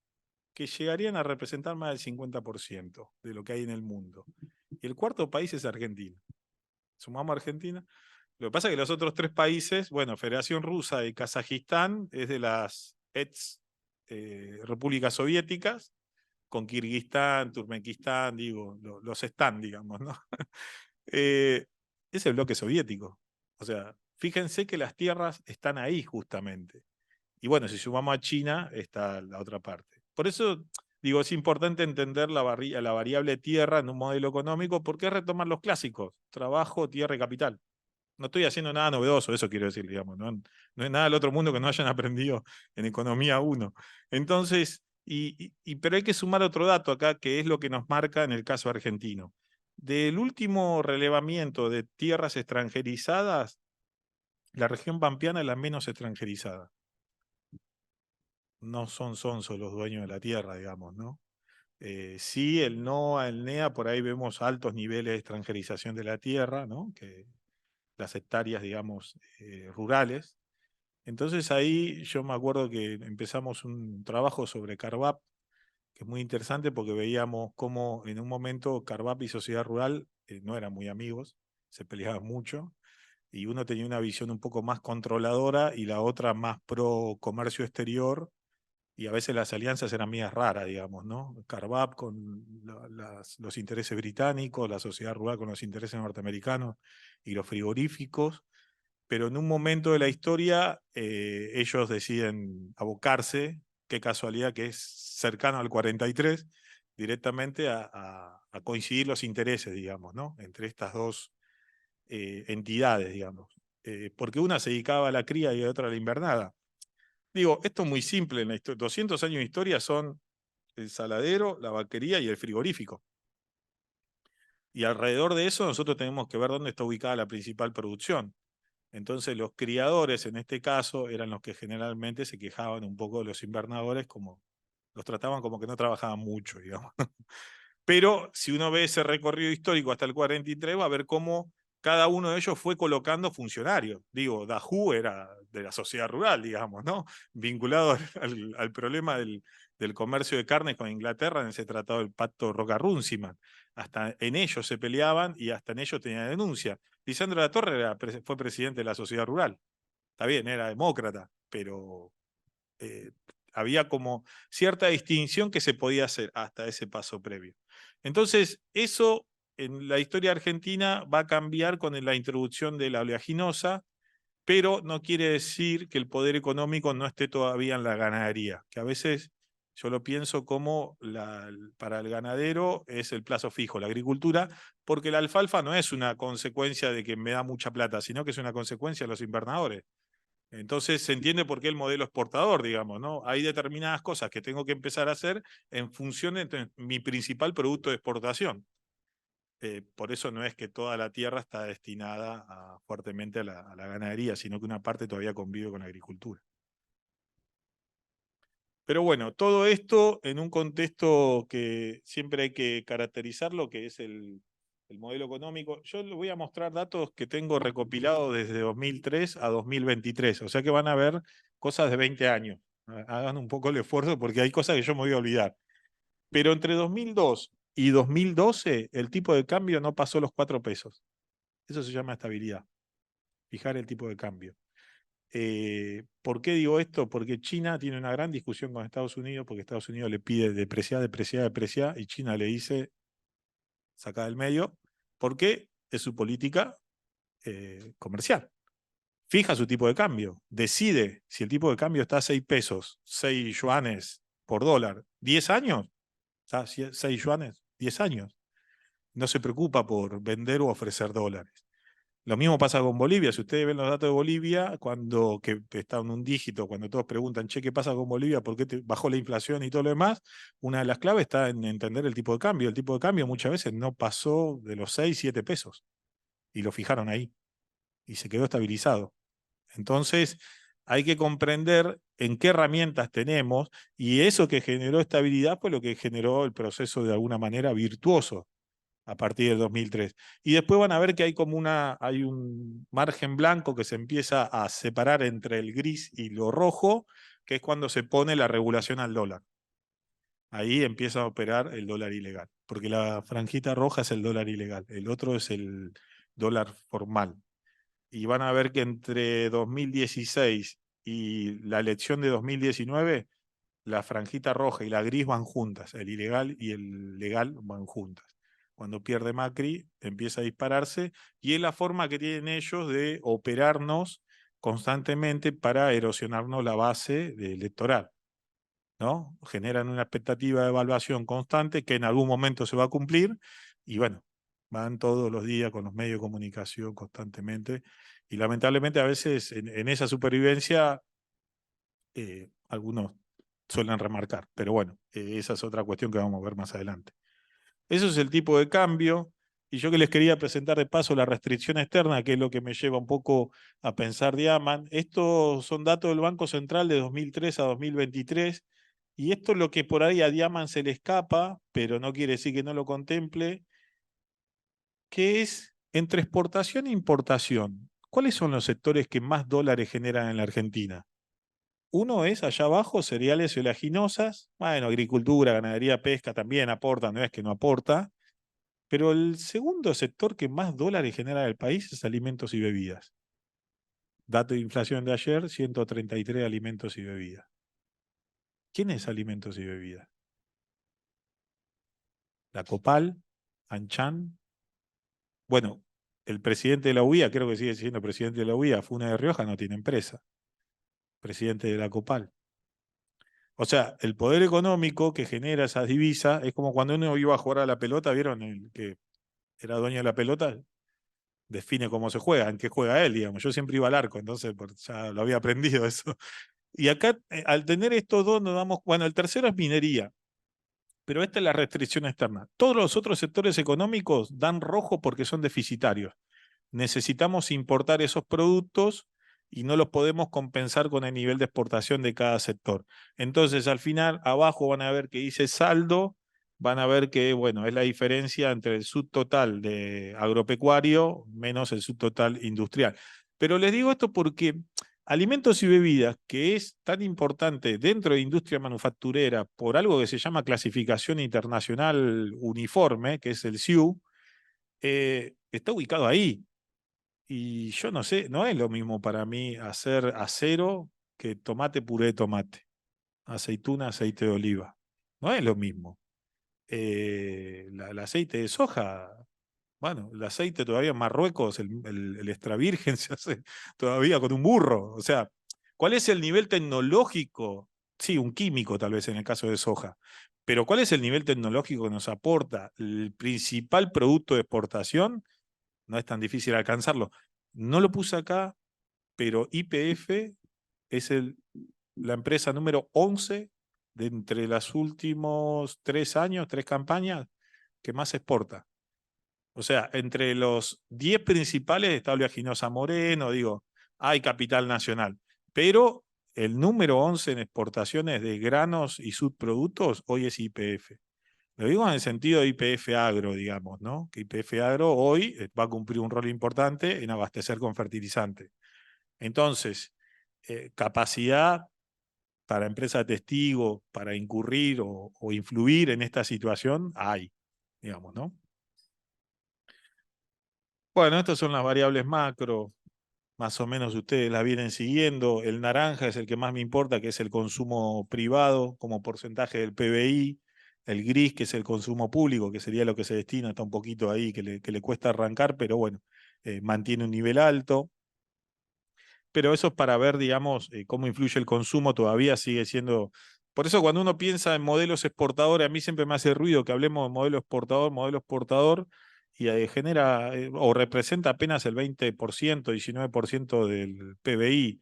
que llegarían a representar más del 50% de lo que hay en el mundo. Y el cuarto país es Argentina. Sumamos a Argentina. Lo que pasa es que los otros tres países, bueno, Federación Rusa y Kazajistán es de las ex repúblicas soviéticas, con Kirguistán, Turkmenistán, digo, los están, digamos, ¿no? Es el bloque soviético. O sea, fíjense que las tierras están ahí justamente. Y bueno, si sumamos a China, está la otra parte. Por eso, digo, es importante entender la variable tierra en un modelo económico, porque es retomar los clásicos, trabajo, tierra y capital. No estoy haciendo nada novedoso, eso quiero decir, digamos, no es nada del otro mundo que no hayan aprendido en Economía 1. Entonces, pero hay que sumar otro dato acá, que es lo que nos marca en el caso argentino. Del último relevamiento de tierras extranjerizadas, la región pampeana es la menos extranjerizada. No son sonsos los dueños de la tierra, digamos, ¿no? Sí, el NOA, el NEA, por ahí vemos altos niveles de extranjerización de la tierra, ¿no? Que las hectáreas, digamos, rurales. Entonces ahí yo me acuerdo que empezamos un trabajo sobre Carvap, que es muy interesante porque veíamos cómo en un momento Carvap y Sociedad Rural no eran muy amigos, se peleaban mucho, y uno tenía una visión un poco más controladora y la otra más pro comercio exterior, y a veces las alianzas eran mías raras, digamos, ¿no? Carvap con los intereses británicos, la Sociedad Rural con los intereses norteamericanos y los frigoríficos, pero en un momento de la historia ellos deciden abocarse, qué casualidad que es cercano al 43, directamente a coincidir los intereses, digamos, ¿no? Entre estas dos entidades, digamos. Porque una se dedicaba a la cría y otra a la invernada. Digo, esto es muy simple en la historia. 200 años de historia son el saladero, la vaquería y el frigorífico. Y alrededor de eso nosotros tenemos que ver dónde está ubicada la principal producción. Entonces los criadores, en este caso, eran los que generalmente se quejaban un poco de los invernadores, como los trataban como que no trabajaban mucho, digamos. Pero si uno ve ese recorrido histórico hasta el 43, va a ver cómo cada uno de ellos fue colocando funcionarios. Digo, Dajú era de la sociedad rural, digamos, ¿no? Vinculado al problema del comercio de carnes con Inglaterra en ese tratado del Pacto Roca-Runciman. Hasta en ellos se peleaban y hasta en ellos tenían denuncia. Lisandro de la Torre fue presidente de la sociedad rural. Está bien, era demócrata, pero había como cierta distinción que se podía hacer hasta ese paso previo. Entonces, eso en la historia argentina va a cambiar con la introducción de la oleaginosa, pero no quiere decir que el poder económico no esté todavía en la ganadería, que a veces yo lo pienso como para el ganadero es el plazo fijo, la agricultura, porque la alfalfa no es una consecuencia de que me da mucha plata, sino que es una consecuencia de los invernadores. Entonces se entiende por qué el modelo exportador, digamos, ¿no? Hay determinadas cosas que tengo que empezar a hacer en función de mi principal producto de exportación. Por eso no es que toda la tierra está destinada fuertemente a la ganadería, sino que una parte todavía convive con la agricultura. Pero bueno, todo esto en un contexto que siempre hay que caracterizarlo, que es el modelo económico. Yo les voy a mostrar datos que tengo recopilados desde 2003 a 2023, o sea que van a ver cosas de 20 años. Hagan un poco el esfuerzo porque hay cosas que yo me voy a olvidar. Pero entre 2002 y 2012 el tipo de cambio no pasó los 4 pesos. Eso se llama estabilidad, fijar el tipo de cambio. ¿Por qué digo esto? Porque China tiene una gran discusión con Estados Unidos, porque Estados Unidos le pide depreciar, depreciar, depreciar, y China le dice, saca del medio, porque es su política comercial. Fija su tipo de cambio, decide si el tipo de cambio está a 6 pesos, 6 yuanes por dólar, 10 años, ¿está? 6 yuanes, 10 años. No se preocupa por vender o ofrecer dólares. Lo mismo pasa con Bolivia. Si ustedes ven los datos de Bolivia, cuando que está en un dígito, cuando todos preguntan, che, ¿qué pasa con Bolivia? ¿Por qué bajó la inflación y todo lo demás? Una de las claves está en entender el tipo de cambio. El tipo de cambio muchas veces no pasó de los 6, 7 pesos y lo fijaron ahí y se quedó estabilizado. Entonces, hay que comprender en qué herramientas tenemos, y eso que generó estabilidad fue lo que generó el proceso de alguna manera virtuoso a partir del 2003. Y después van a ver que hay un margen blanco que se empieza a separar entre el gris y lo rojo, que es cuando se pone la regulación al dólar. Ahí empieza a operar el dólar ilegal, porque la franjita roja es el dólar ilegal, el otro es el dólar formal. Y van a ver que entre 2016 y la elección de 2019, la franjita roja y la gris van juntas, el ilegal y el legal van juntas. Cuando pierde Macri, empieza a dispararse, y es la forma que tienen ellos de operarnos constantemente para erosionarnos la base electoral, ¿no? Generan una expectativa de evaluación constante que en algún momento se va a cumplir, y bueno, van todos los días con los medios de comunicación constantemente, y lamentablemente a veces en esa supervivencia algunos suelen remarcar, pero bueno, esa es otra cuestión que vamos a ver más adelante. Eso es el tipo de cambio, y yo que les quería presentar de paso la restricción externa, que es lo que me lleva un poco a pensar Diaman. Estos son datos del Banco Central de 2003 a 2023, y esto es lo que por ahí a Diaman se le escapa, pero no quiere decir que no lo contemple, que es entre exportación e importación. ¿Cuáles son los sectores que más dólares generan en la Argentina? Uno es allá abajo, cereales y oleaginosas. Bueno, agricultura, ganadería, pesca también aporta, no es que no aporta. Pero el segundo sector que más dólares genera en el país es alimentos y bebidas. Dato de inflación de ayer, 133 alimentos y bebidas. ¿Quién es alimentos y bebidas? La Copal, Anchan. Bueno, el presidente de la UIA, creo que sigue siendo presidente de la UIA, Funes de Rioja, no tiene empresa. Presidente de la Copal. O sea, el poder económico que genera esas divisas es como cuando uno iba a jugar a la pelota, ¿vieron? El que era dueño de la pelota, define cómo se juega, en qué juega él, digamos. Yo siempre iba al arco, entonces ya lo había aprendido eso. Y acá, al tener estos dos, nos damos, bueno, el tercero es minería, pero esta es la restricción externa. Todos los otros sectores económicos dan rojo porque son deficitarios. Necesitamos importar esos productos y no los podemos compensar con el nivel de exportación de cada sector. Entonces, al final, abajo van a ver que dice saldo, van a ver que, bueno, es la diferencia entre el subtotal de agropecuario menos el subtotal industrial. Pero les digo esto porque alimentos y bebidas, que es tan importante dentro de industria manufacturera por algo que se llama clasificación internacional uniforme, que es el SIU, está ubicado ahí. Y yo no sé, no es lo mismo para mí hacer acero que tomate, puré de tomate, aceituna, aceite de oliva. No es lo mismo. El aceite de soja, bueno, el aceite todavía en Marruecos, el extra virgen se hace todavía con un burro. O sea, ¿cuál es el nivel tecnológico? Sí, un químico tal vez en el caso de soja. Pero ¿cuál es el nivel tecnológico que nos aporta el principal producto de exportación? No es tan difícil alcanzarlo. No lo puse acá, pero YPF es la empresa número 11 de entre los últimos 3 años, 3 campañas, que más exporta. O sea, entre los 10 principales está Oleaginosa Moreno, digo, hay capital nacional. Pero el número 11 en exportaciones de granos y subproductos hoy es YPF. Lo digo en el sentido de YPF Agro, digamos, ¿no? Que YPF Agro hoy va a cumplir un rol importante en abastecer con fertilizante. Entonces, capacidad para empresa testigo, para incurrir o influir en esta situación, hay. digamos, ¿no? Bueno, estas son las variables macro, más o menos ustedes las vienen siguiendo. El naranja es el que más me importa, que es el consumo privado como porcentaje del PBI. El gris, que es el consumo público, que sería lo que se destina, está un poquito ahí, que le cuesta arrancar, pero bueno, mantiene un nivel alto. Pero eso es para ver, digamos, cómo influye el consumo, todavía sigue siendo... Por eso cuando uno piensa en modelos exportadores, a mí siempre me hace ruido que hablemos de modelo exportador, y genera o representa apenas el 20%, 19% del PBI.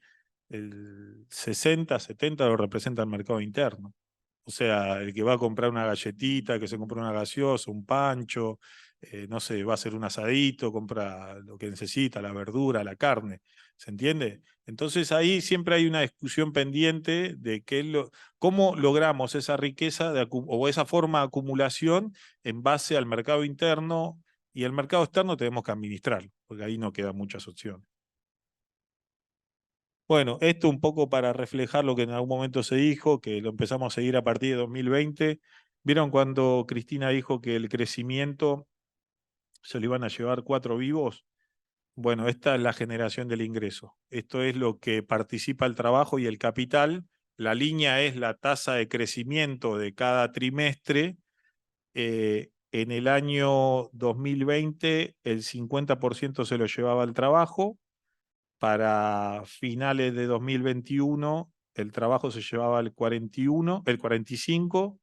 El 60, 70 lo representa el mercado interno. O sea, el que va a comprar una galletita, que se compra una gaseosa, un pancho, no sé, va a hacer un asadito, compra lo que necesita, la verdura, la carne. ¿Se entiende? Entonces ahí siempre hay una discusión pendiente de cómo logramos esa riqueza o esa forma de acumulación en base al mercado interno, y el mercado externo tenemos que administrarlo, porque ahí no quedan muchas opciones. Bueno, esto un poco para reflejar lo que en algún momento se dijo, que lo empezamos a seguir a partir de 2020. ¿Vieron cuando Cristina dijo que el crecimiento se lo iban a llevar 4 vivos? Bueno, esta es la generación del ingreso. Esto es lo que participa el trabajo y el capital. La línea es la tasa de crecimiento de cada trimestre. En el año 2020, el 50% se lo llevaba el trabajo. Para finales de 2021, el trabajo se llevaba el 45%,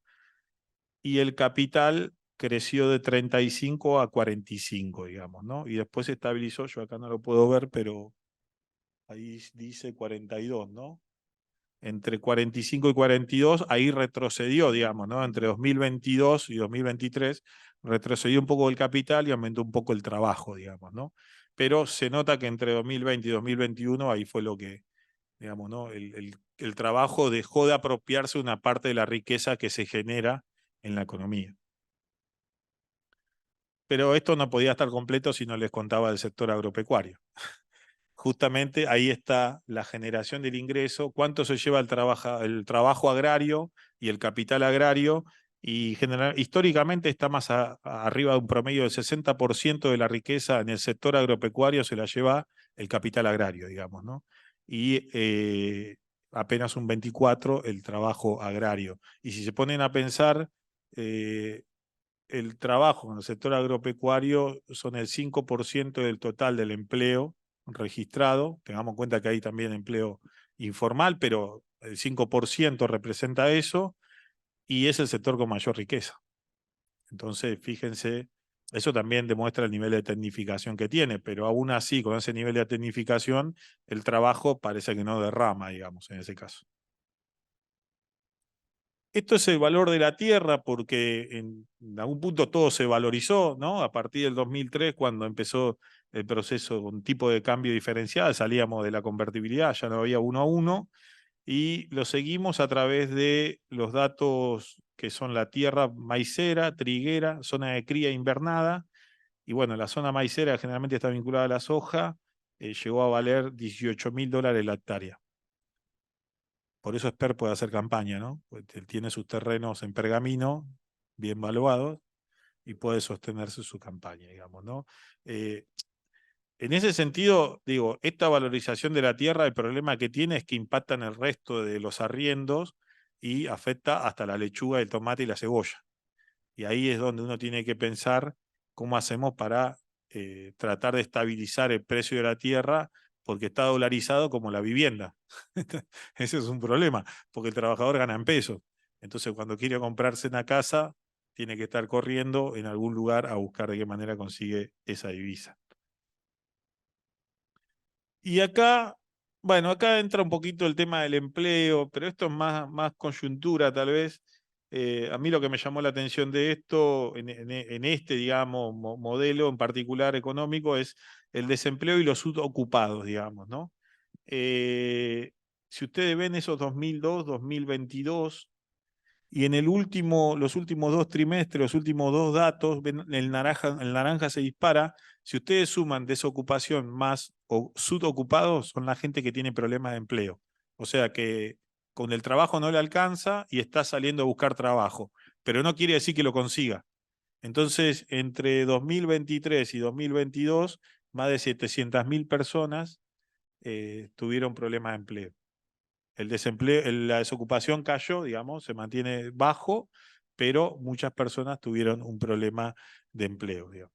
y el capital creció de 35 a 45, digamos, ¿no? Y después se estabilizó, yo acá no lo puedo ver, pero ahí dice 42, ¿no? Entre 45 y 42, ahí retrocedió, digamos, ¿no? Entre 2022 y 2023, retrocedió un poco el capital y aumentó un poco el trabajo, digamos, ¿no? Pero se nota que entre 2020 y 2021, ahí fue lo que, digamos, ¿no? El trabajo dejó de apropiarse una parte de la riqueza que se genera en la economía. Pero esto no podía estar completo si no les contaba del sector agropecuario. Justamente ahí está la generación del ingreso, cuánto se lleva el trabajo agrario y el capital agrario, y históricamente está más arriba de un promedio del 60% de la riqueza en el sector agropecuario se la lleva el capital agrario, digamos, ¿no? Y apenas un 24% el trabajo agrario. Y si se ponen a pensar, el trabajo en el sector agropecuario son el 5% del total del empleo registrado. Tengamos en cuenta que hay también empleo informal, pero el 5% representa eso, y es el sector con mayor riqueza. Entonces, fíjense, eso también demuestra el nivel de tecnificación que tiene, pero aún así, con ese nivel de tecnificación, el trabajo parece que no derrama, digamos, en ese caso. Esto es el valor de la tierra, porque en algún punto todo se valorizó, ¿no? A partir del 2003, cuando empezó el proceso, un tipo de cambio diferencial, salíamos de la convertibilidad, ya no había 1 a 1, y lo seguimos a través de los datos que son la tierra maicera, triguera, zona de cría invernada, y bueno, la zona maicera generalmente está vinculada a la soja, llegó a valer $18.000 la hectárea. Por eso Esper puede hacer campaña, ¿no? Pues él tiene sus terrenos en Pergamino, bien valuados, y puede sostenerse su campaña, digamos, ¿no? En ese sentido, digo, esta valorización de la tierra, el problema que tiene es que impacta en el resto de los arriendos y afecta hasta la lechuga, el tomate y la cebolla. Y ahí es donde uno tiene que pensar cómo hacemos para tratar de estabilizar el precio de la tierra, porque está dolarizado como la vivienda. Ese es un problema, porque el trabajador gana en pesos. Entonces, cuando quiere comprarse una casa, tiene que estar corriendo en algún lugar a buscar de qué manera consigue esa divisa. Y acá, bueno, acá entra un poquito el tema del empleo, pero esto es más coyuntura tal vez. A mí lo que me llamó la atención de esto, en este, digamos, modelo en particular económico, es el desempleo y los subocupados, digamos, ¿no? Si ustedes ven esos 2002, 2022, y en los últimos 2 trimestres, los últimos 2 datos, ven, el naranja se dispara. Si ustedes suman desocupación más o subocupados, son la gente que tiene problemas de empleo. O sea que con el trabajo no le alcanza y está saliendo a buscar trabajo, pero no quiere decir que lo consiga. Entonces, entre 2023 y 2022, más de 700.000 personas tuvieron problemas de empleo. El desempleo, la desocupación cayó, digamos, se mantiene bajo, pero muchas personas tuvieron un problema de empleo, digamos.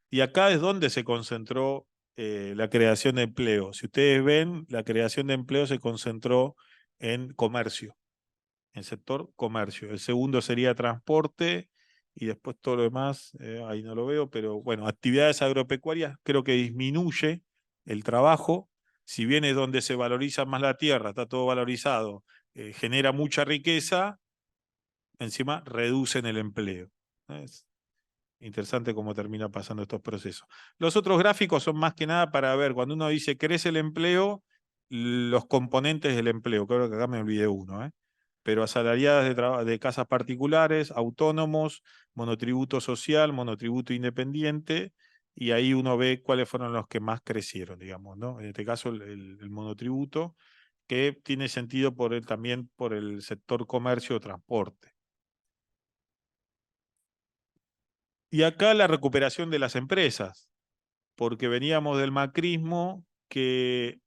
Y acá es donde se concentró la creación de empleo. Si ustedes ven, la creación de empleo se concentró en comercio, en sector comercio. El segundo sería transporte y después todo lo demás, ahí no lo veo, pero bueno, actividades agropecuarias creo que disminuye el trabajo, si bien es donde se valoriza más la tierra, está todo valorizado, genera mucha riqueza, encima reducen el empleo. Es interesante cómo termina pasando estos procesos. Los otros gráficos son más que nada para ver, cuando uno dice crece el empleo, los componentes del empleo, creo que acá me olvidé uno, pero asalariadas de casas particulares, autónomos, monotributo social, monotributo independiente, y ahí uno ve cuáles fueron los que más crecieron, digamos, ¿no? En este caso el monotributo, que tiene sentido también por el sector comercio o transporte. Y acá la recuperación de las empresas, porque veníamos del macrismo que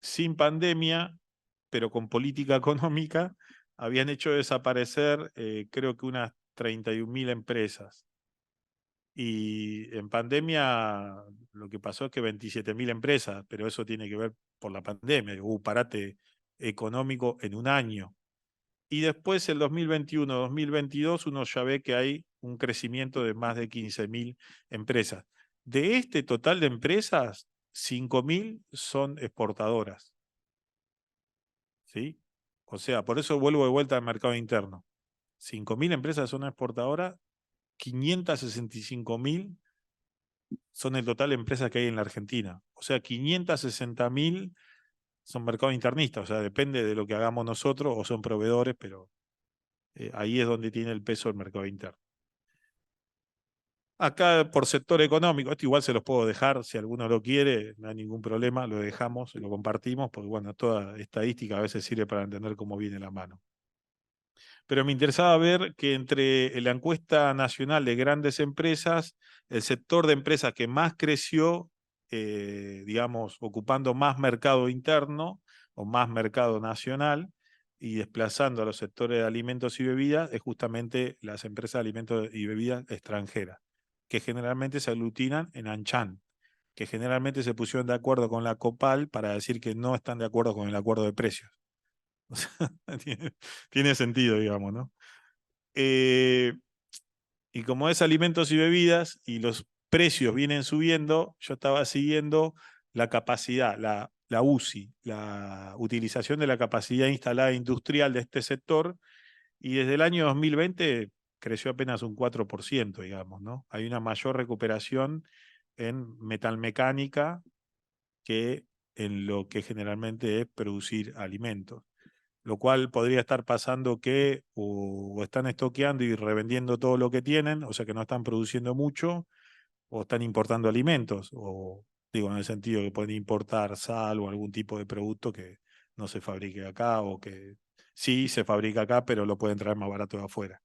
sin pandemia, pero con política económica, habían hecho desaparecer creo que unas 31.000 empresas. Y en pandemia lo que pasó es que 27.000 empresas, pero eso tiene que ver por la pandemia, hubo un parate económico en un año. Y después, el 2021-2022, uno ya ve que hay un crecimiento de más de 15.000 empresas. De este total de empresas, 5.000 son exportadoras. ¿Sí? O sea, por eso vuelvo de vuelta al mercado interno. 5.000 empresas son exportadoras, 565.000 son el total de empresas que hay en la Argentina. O sea, 560.000 son mercados internistas, o sea, depende de lo que hagamos nosotros o son proveedores, pero ahí es donde tiene el peso el mercado interno. Acá por sector económico, esto igual se los puedo dejar, si alguno lo quiere, no hay ningún problema, lo dejamos, lo compartimos, porque bueno, toda estadística a veces sirve para entender cómo viene la mano. Pero me interesaba ver que entre la encuesta nacional de grandes empresas, el sector de empresas que más creció, digamos, ocupando más mercado interno o más mercado nacional, y desplazando a los sectores de alimentos y bebidas, es justamente las empresas de alimentos y bebidas extranjeras, que generalmente se aglutinan en Anchan, que generalmente se pusieron de acuerdo con la COPAL para decir que no están de acuerdo con el acuerdo de precios. O sea, tiene sentido, digamos, ¿no? Y como es alimentos y bebidas y los precios vienen subiendo, yo estaba siguiendo la capacidad, la UCI, la utilización de la capacidad instalada industrial de este sector, y desde el año 2020 creció apenas un 4%, digamos, ¿no? Hay una mayor recuperación en metalmecánica que en lo que generalmente es producir alimentos. Lo cual podría estar pasando que o están estoqueando y revendiendo todo lo que tienen, o sea que no están produciendo mucho, o están importando alimentos, o digo en el sentido que pueden importar sal o algún tipo de producto que no se fabrique acá, o que sí se fabrica acá, pero lo pueden traer más barato de afuera.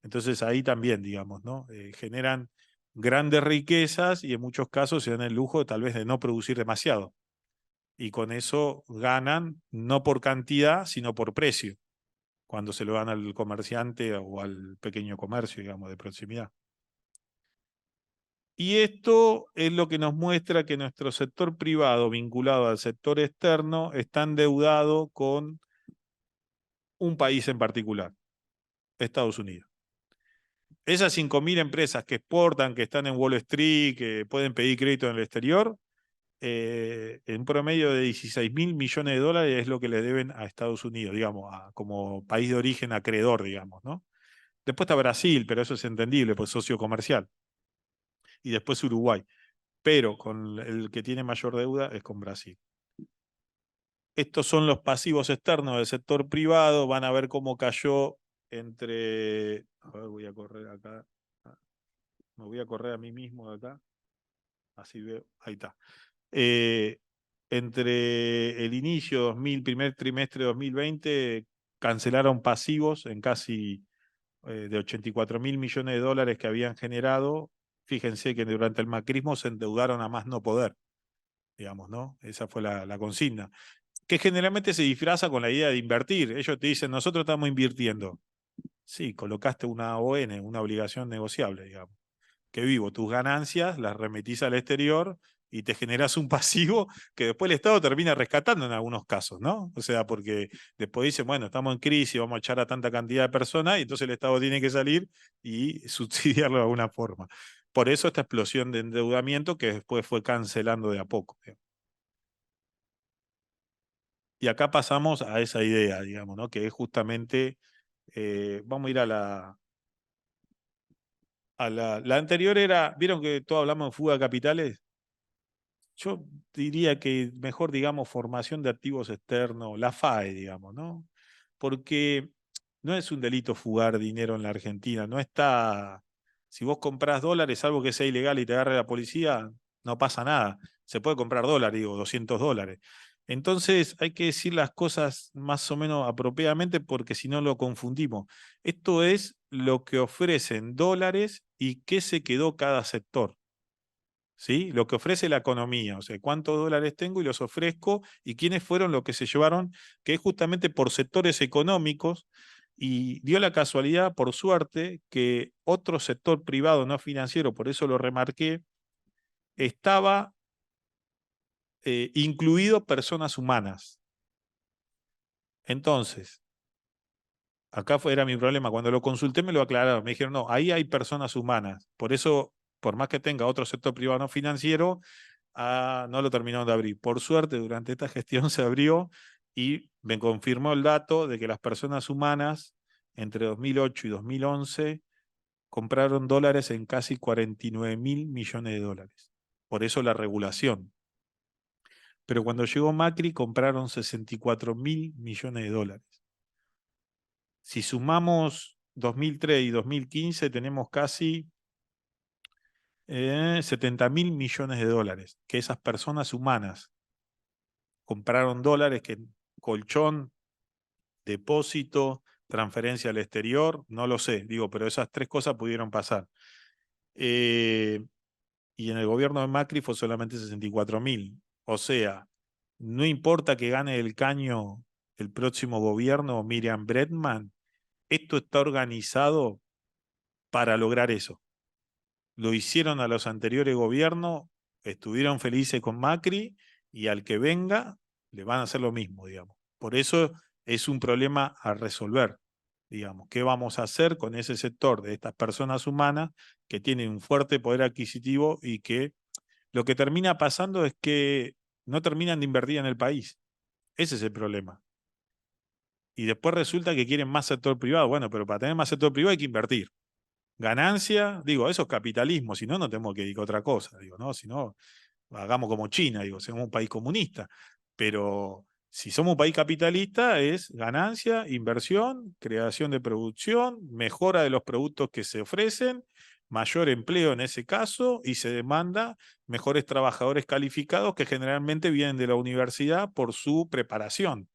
Entonces ahí también, digamos, ¿no? Generan grandes riquezas y en muchos casos se dan el lujo tal vez de no producir demasiado. Y con eso ganan no por cantidad, sino por precio, cuando se lo dan al comerciante o al pequeño comercio, digamos, de proximidad. Y esto es lo que nos muestra que nuestro sector privado vinculado al sector externo está endeudado con un país en particular, Estados Unidos. Esas 5.000 empresas que exportan, que están en Wall Street, que pueden pedir crédito en el exterior, en promedio de 16.000 millones de dólares es lo que le deben a Estados Unidos, digamos, como país de origen acreedor, digamos, ¿no? Después está Brasil, pero eso es entendible, pues socio comercial. Y después Uruguay. Pero con el que tiene mayor deuda es con Brasil. Estos son los pasivos externos del sector privado. Van a ver cómo cayó entre... A ver, voy a correr acá. Me voy a correr a mí mismo de acá. Así veo. Ahí está. Entre el inicio primer trimestre de 2020, cancelaron pasivos en casi de 84.000 millones de dólares que habían generado, fíjense que durante el macrismo se endeudaron a más no poder, digamos, ¿no? Esa fue la consigna, que generalmente se disfraza con la idea de invertir. Ellos te dicen, nosotros estamos invirtiendo. Sí, colocaste una ON, una obligación negociable, digamos. Que vivo, tus ganancias las remitís al exterior y te generás un pasivo que después el Estado termina rescatando en algunos casos, ¿no? O sea, porque después dicen, bueno, estamos en crisis, vamos a echar a tanta cantidad de personas y entonces el Estado tiene que salir y subsidiarlo de alguna forma. Por eso esta explosión de endeudamiento que después fue cancelando de a poco. Y acá pasamos a esa idea, digamos, ¿no? Que es justamente, vamos a ir a la anterior era, ¿vieron que todos hablamos de fuga de capitales? Yo diría que mejor, digamos, formación de activos externos, la FAE, digamos, ¿no? Porque no es un delito fugar dinero en la Argentina, no está, si vos comprás dólares, salvo que sea ilegal y te agarre la policía, no pasa nada. Se puede comprar dólares, digo, $200. Entonces hay que decir las cosas más o menos apropiadamente porque si no lo confundimos. Esto es lo que ofrecen dólares y qué se quedó cada sector. ¿Sí? Lo que ofrece la economía, o sea, cuántos dólares tengo y los ofrezco y quiénes fueron los que se llevaron, que es justamente por sectores económicos, y dio la casualidad, por suerte, que otro sector privado no financiero, por eso lo remarqué, estaba incluido personas humanas. Entonces, acá era mi problema, cuando lo consulté me lo aclararon, me dijeron, no, ahí hay personas humanas, por eso, por más que tenga otro sector privado no financiero, no lo terminaron de abrir. Por suerte, durante esta gestión se abrió y me confirmó el dato de que las personas humanas entre 2008 y 2011 compraron dólares en casi 49.000 millones de dólares. Por eso la regulación. Pero cuando llegó Macri compraron 64.000 millones de dólares. Si sumamos 2003 y 2015 tenemos casi 70.000 millones de dólares que esas personas humanas compraron dólares, que colchón, depósito, transferencia al exterior, no lo sé, digo, pero esas tres cosas pudieron pasar. Y en el gobierno de Macri fue solamente 64.000. O sea, no importa que gane el caño el próximo gobierno, Miriam Bregman, esto está organizado para lograr eso. Lo hicieron a los anteriores gobiernos, estuvieron felices con Macri y al que venga le van a hacer lo mismo, digamos. Por eso es un problema a resolver, digamos. ¿Qué vamos a hacer con ese sector de estas personas humanas que tienen un fuerte poder adquisitivo y que lo que termina pasando es que no terminan de invertir en el país? Ese es el problema. Y después resulta que quieren más sector privado. Bueno, pero para tener más sector privado hay que invertir. Ganancia, digo, eso es capitalismo, si no, no tenemos que dedicar a otra cosa, digo, ¿no? Si no, hagamos como China, digo, somos un país comunista, pero si somos un país capitalista es ganancia, inversión, creación de producción, mejora de los productos que se ofrecen, mayor empleo en ese caso y se demanda mejores trabajadores calificados que generalmente vienen de la universidad por su preparación.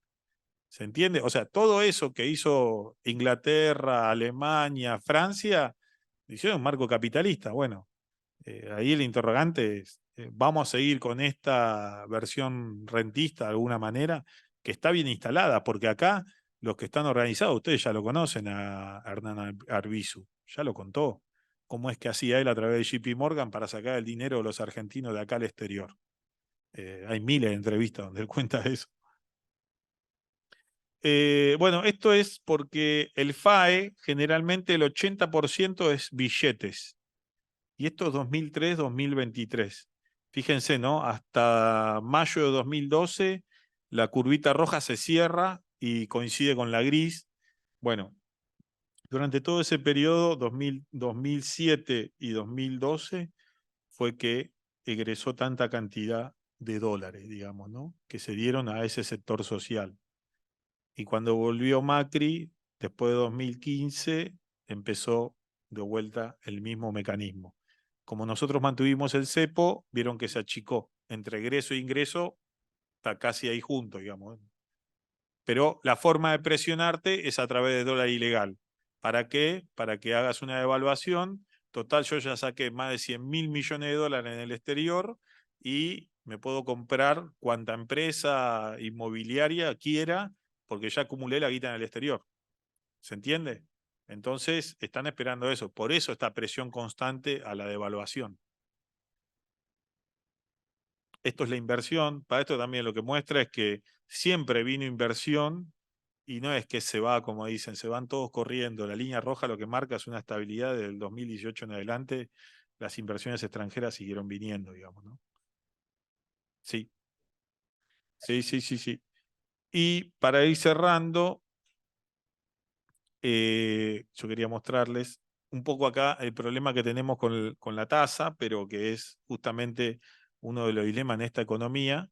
¿Se entiende? O sea, todo eso que hizo Inglaterra, Alemania, Francia, hicieron un marco capitalista. Bueno, ahí el interrogante es, ¿vamos a seguir con esta versión rentista de alguna manera? Que está bien instalada, porque acá los que están organizados, ustedes ya lo conocen a Hernán Arbizu, ya lo contó, cómo es que hacía él a través de JP Morgan para sacar el dinero de los argentinos de acá al exterior. Hay miles de entrevistas donde él cuenta eso. Bueno, esto es porque el FAE generalmente el 80% es billetes. Y esto es 2003-2023. Fíjense, ¿no? Hasta mayo de 2012 la curvita roja se cierra y coincide con la gris. Bueno, durante todo ese periodo, 2007 y 2012, fue que egresó tanta cantidad de dólares, digamos, ¿no? Que se dieron a ese sector social. Y cuando volvió Macri, después de 2015, empezó de vuelta el mismo mecanismo. Como nosotros mantuvimos el cepo, vieron que se achicó. Entre egreso e ingreso, está casi ahí junto, digamos. Pero la forma de presionarte es a través de dólar ilegal. ¿Para qué? Para que hagas una devaluación. Total, yo ya saqué más de 100.000 millones de dólares en el exterior y me puedo comprar cuanta empresa inmobiliaria quiera porque ya acumulé la guita en el exterior. ¿Se entiende? Entonces, están esperando eso. Por eso esta presión constante a la devaluación. Esto es la inversión. Para esto también lo que muestra es que siempre vino inversión y no es que se va, como dicen, se van todos corriendo. La línea roja lo que marca es una estabilidad del 2018 en adelante. Las inversiones extranjeras siguieron viniendo, digamos, ¿no? Sí. Sí. Y para ir cerrando, yo quería mostrarles un poco acá el problema que tenemos con la tasa, pero que es justamente uno de los dilemas en esta economía,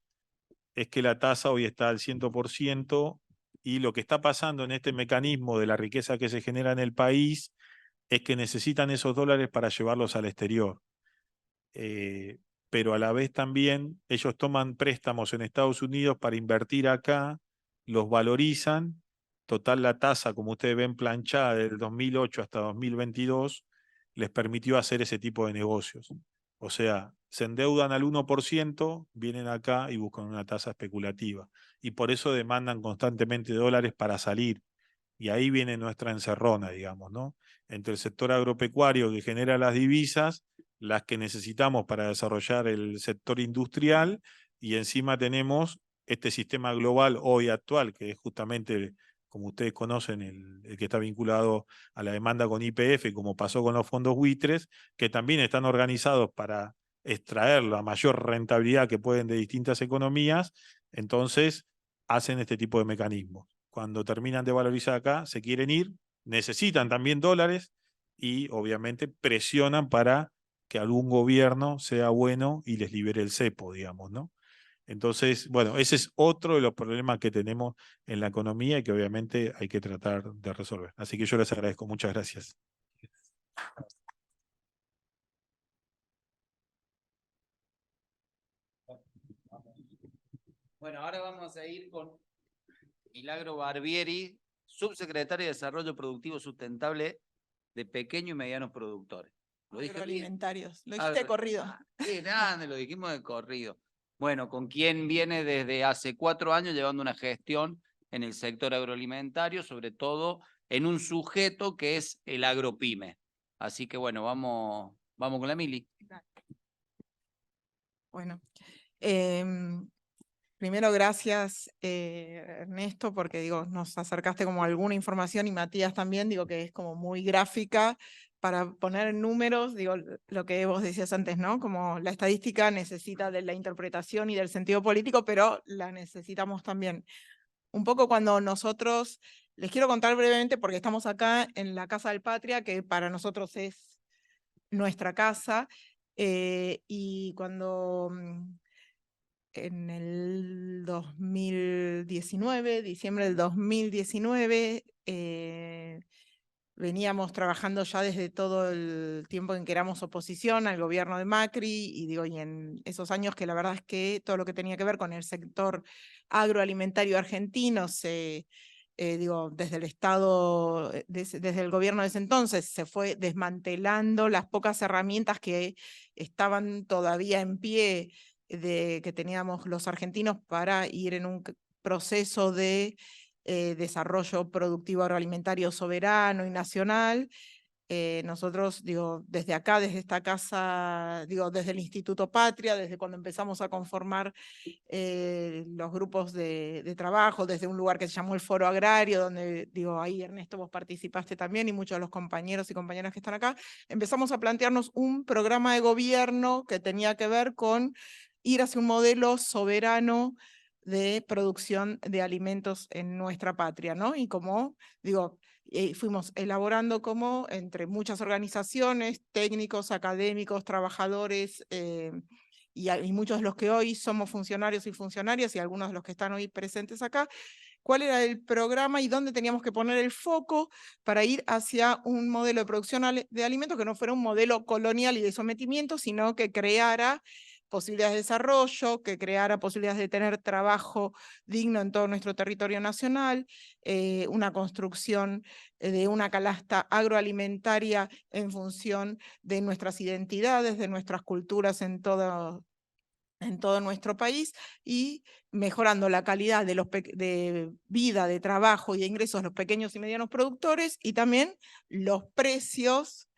es que la tasa hoy está al 100% y lo que está pasando en este mecanismo de la riqueza que se genera en el país es que necesitan esos dólares para llevarlos al exterior. Pero a la vez también ellos toman préstamos en Estados Unidos para invertir acá, los valorizan. Total, la tasa, como ustedes ven planchada del 2008 hasta 2022, les permitió hacer ese tipo de negocios. O sea, se endeudan al 1%, vienen acá y buscan una tasa especulativa. Y por eso demandan constantemente dólares para salir. Y ahí viene nuestra encerrona, digamos, ¿no? Entre el sector agropecuario que genera las divisas, las que necesitamos para desarrollar el sector industrial, y encima tenemos este sistema global hoy actual, que es justamente, como ustedes conocen, el que está vinculado a la demanda con YPF, como pasó con los fondos buitres, que también están organizados para extraer la mayor rentabilidad que pueden de distintas economías, entonces hacen este tipo de mecanismos. Cuando terminan de valorizar acá, se quieren ir, necesitan también dólares y obviamente presionan para que algún gobierno sea bueno y les libere el cepo, digamos, ¿no? Entonces, bueno, ese es otro de los problemas que tenemos en la economía y que obviamente hay que tratar de resolver. Así que yo les agradezco. Muchas gracias. Bueno, ahora vamos a ir con Milagro Barbieri, subsecretaria de Desarrollo Productivo Sustentable de Pequeños y Medianos Productores. ¿Lo dije bien? Agroalimentarios. Lo dijiste de corrido. Qué grande, lo dijimos de corrido. Bueno, con quien viene desde hace 4 años llevando una gestión en el sector agroalimentario, sobre todo en un sujeto que es el agropyme. Así que bueno, vamos con la Mili. Bueno, primero gracias Ernesto, porque digo, nos acercaste como alguna información y Matías también, digo que es como muy gráfica para poner en números, digo, lo que vos decías antes, ¿no? Como la estadística necesita de la interpretación y del sentido político, pero la necesitamos también. Un poco cuando nosotros, les quiero contar brevemente porque estamos acá en la Casa del Patria, que para nosotros es nuestra casa, y cuando en el 2019, diciembre del 2019, veníamos trabajando ya desde todo el tiempo en que éramos oposición al gobierno de Macri, y digo, y en esos años que la verdad es que todo lo que tenía que ver con el sector agroalimentario argentino digo, desde el Estado, desde el gobierno de ese entonces, se fue desmantelando las pocas herramientas que estaban todavía en pie que teníamos los argentinos para ir en un proceso de desarrollo productivo agroalimentario soberano y nacional. Nosotros, digo, desde acá, desde esta casa, digo, desde el Instituto Patria, desde cuando empezamos a conformar los grupos de trabajo, desde un lugar que se llamó el Foro Agrario, donde, digo, ahí Ernesto vos participaste también y muchos de los compañeros y compañeras que están acá, empezamos a plantearnos un programa de gobierno que tenía que ver con ir hacia un modelo soberano de producción de alimentos en nuestra patria, ¿no? Y como, digo, fuimos elaborando como entre muchas organizaciones, técnicos, académicos, trabajadores, y muchos de los que hoy somos funcionarios y funcionarias, y algunos de los que están hoy presentes acá, cuál era el programa y dónde teníamos que poner el foco para ir hacia un modelo de producción de alimentos que no fuera un modelo colonial y de sometimiento, sino que creara posibilidades de desarrollo, que creara posibilidades de tener trabajo digno en todo nuestro territorio nacional, una construcción de una canasta agroalimentaria en función de nuestras identidades, de nuestras culturas en todo nuestro país, y mejorando la calidad de vida, de trabajo y de ingresos de los pequeños y medianos productores, y también los precios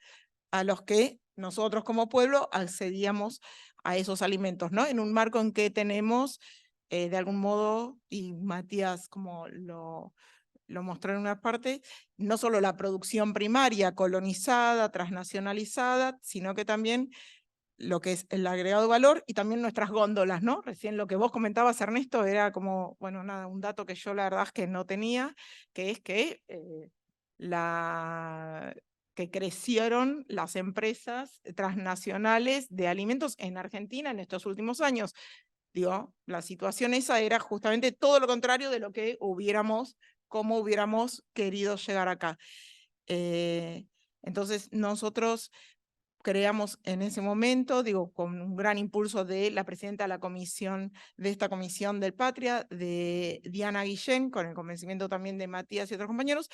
a los que nosotros como pueblo accedíamos a esos alimentos, ¿no? En un marco en que tenemos, de algún modo, y Matías como lo mostró en una parte, no solo la producción primaria colonizada, transnacionalizada, sino que también lo que es el agregado de valor y también nuestras góndolas, ¿no? Recién lo que vos comentabas, Ernesto, era como, bueno, nada, un dato que yo la verdad es que no tenía, que es que que crecieron las empresas transnacionales de alimentos en Argentina en estos últimos años. Digo, la situación esa era justamente todo lo contrario de lo que cómo hubiéramos querido llegar acá. Entonces, nosotros creamos en ese momento, digo, con un gran impulso de la presidenta de esta comisión del Patria, de Diana Guillén, con el convencimiento también de Matías y otros compañeros,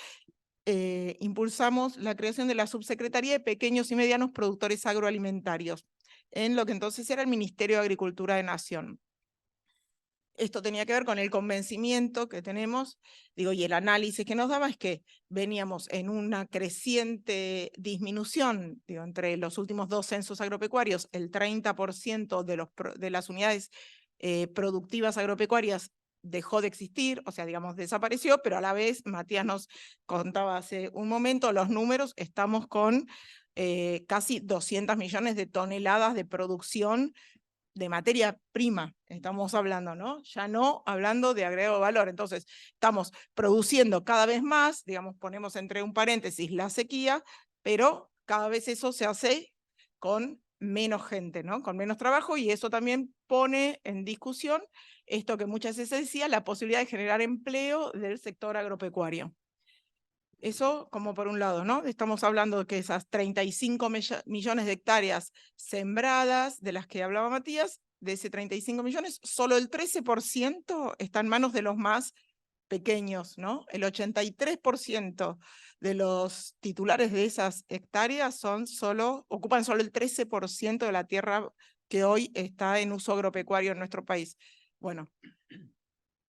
impulsamos la creación de la Subsecretaría de Pequeños y Medianos Productores Agroalimentarios, en lo que entonces era el Ministerio de Agricultura de Nación. Esto tenía que ver con el convencimiento que tenemos, digo, y el análisis que nos daba es que veníamos en una creciente disminución, digo, entre los últimos 2 censos agropecuarios, el 30% de las unidades productivas agropecuarias dejó de existir, o sea, digamos, desapareció, pero a la vez, Matías nos contaba hace un momento, los números, estamos con casi 200 millones de toneladas de producción de materia prima, estamos hablando, ¿no? Ya no hablando de agregado de valor. Entonces, estamos produciendo cada vez más, digamos, ponemos entre un paréntesis la sequía, pero cada vez eso se hace con menos gente, ¿no? Con menos trabajo, y eso también pone en discusión esto que muchas veces se decía, la posibilidad de generar empleo del sector agropecuario. Eso como por un lado, ¿no? Estamos hablando de que esas 35 millones de hectáreas sembradas, de las que hablaba Matías, de ese 35 millones, solo el 13% está en manos de los más pequeños, ¿no? El 83% de los titulares de esas hectáreas ocupan solo el 13% de la tierra que hoy está en uso agropecuario en nuestro país. Bueno,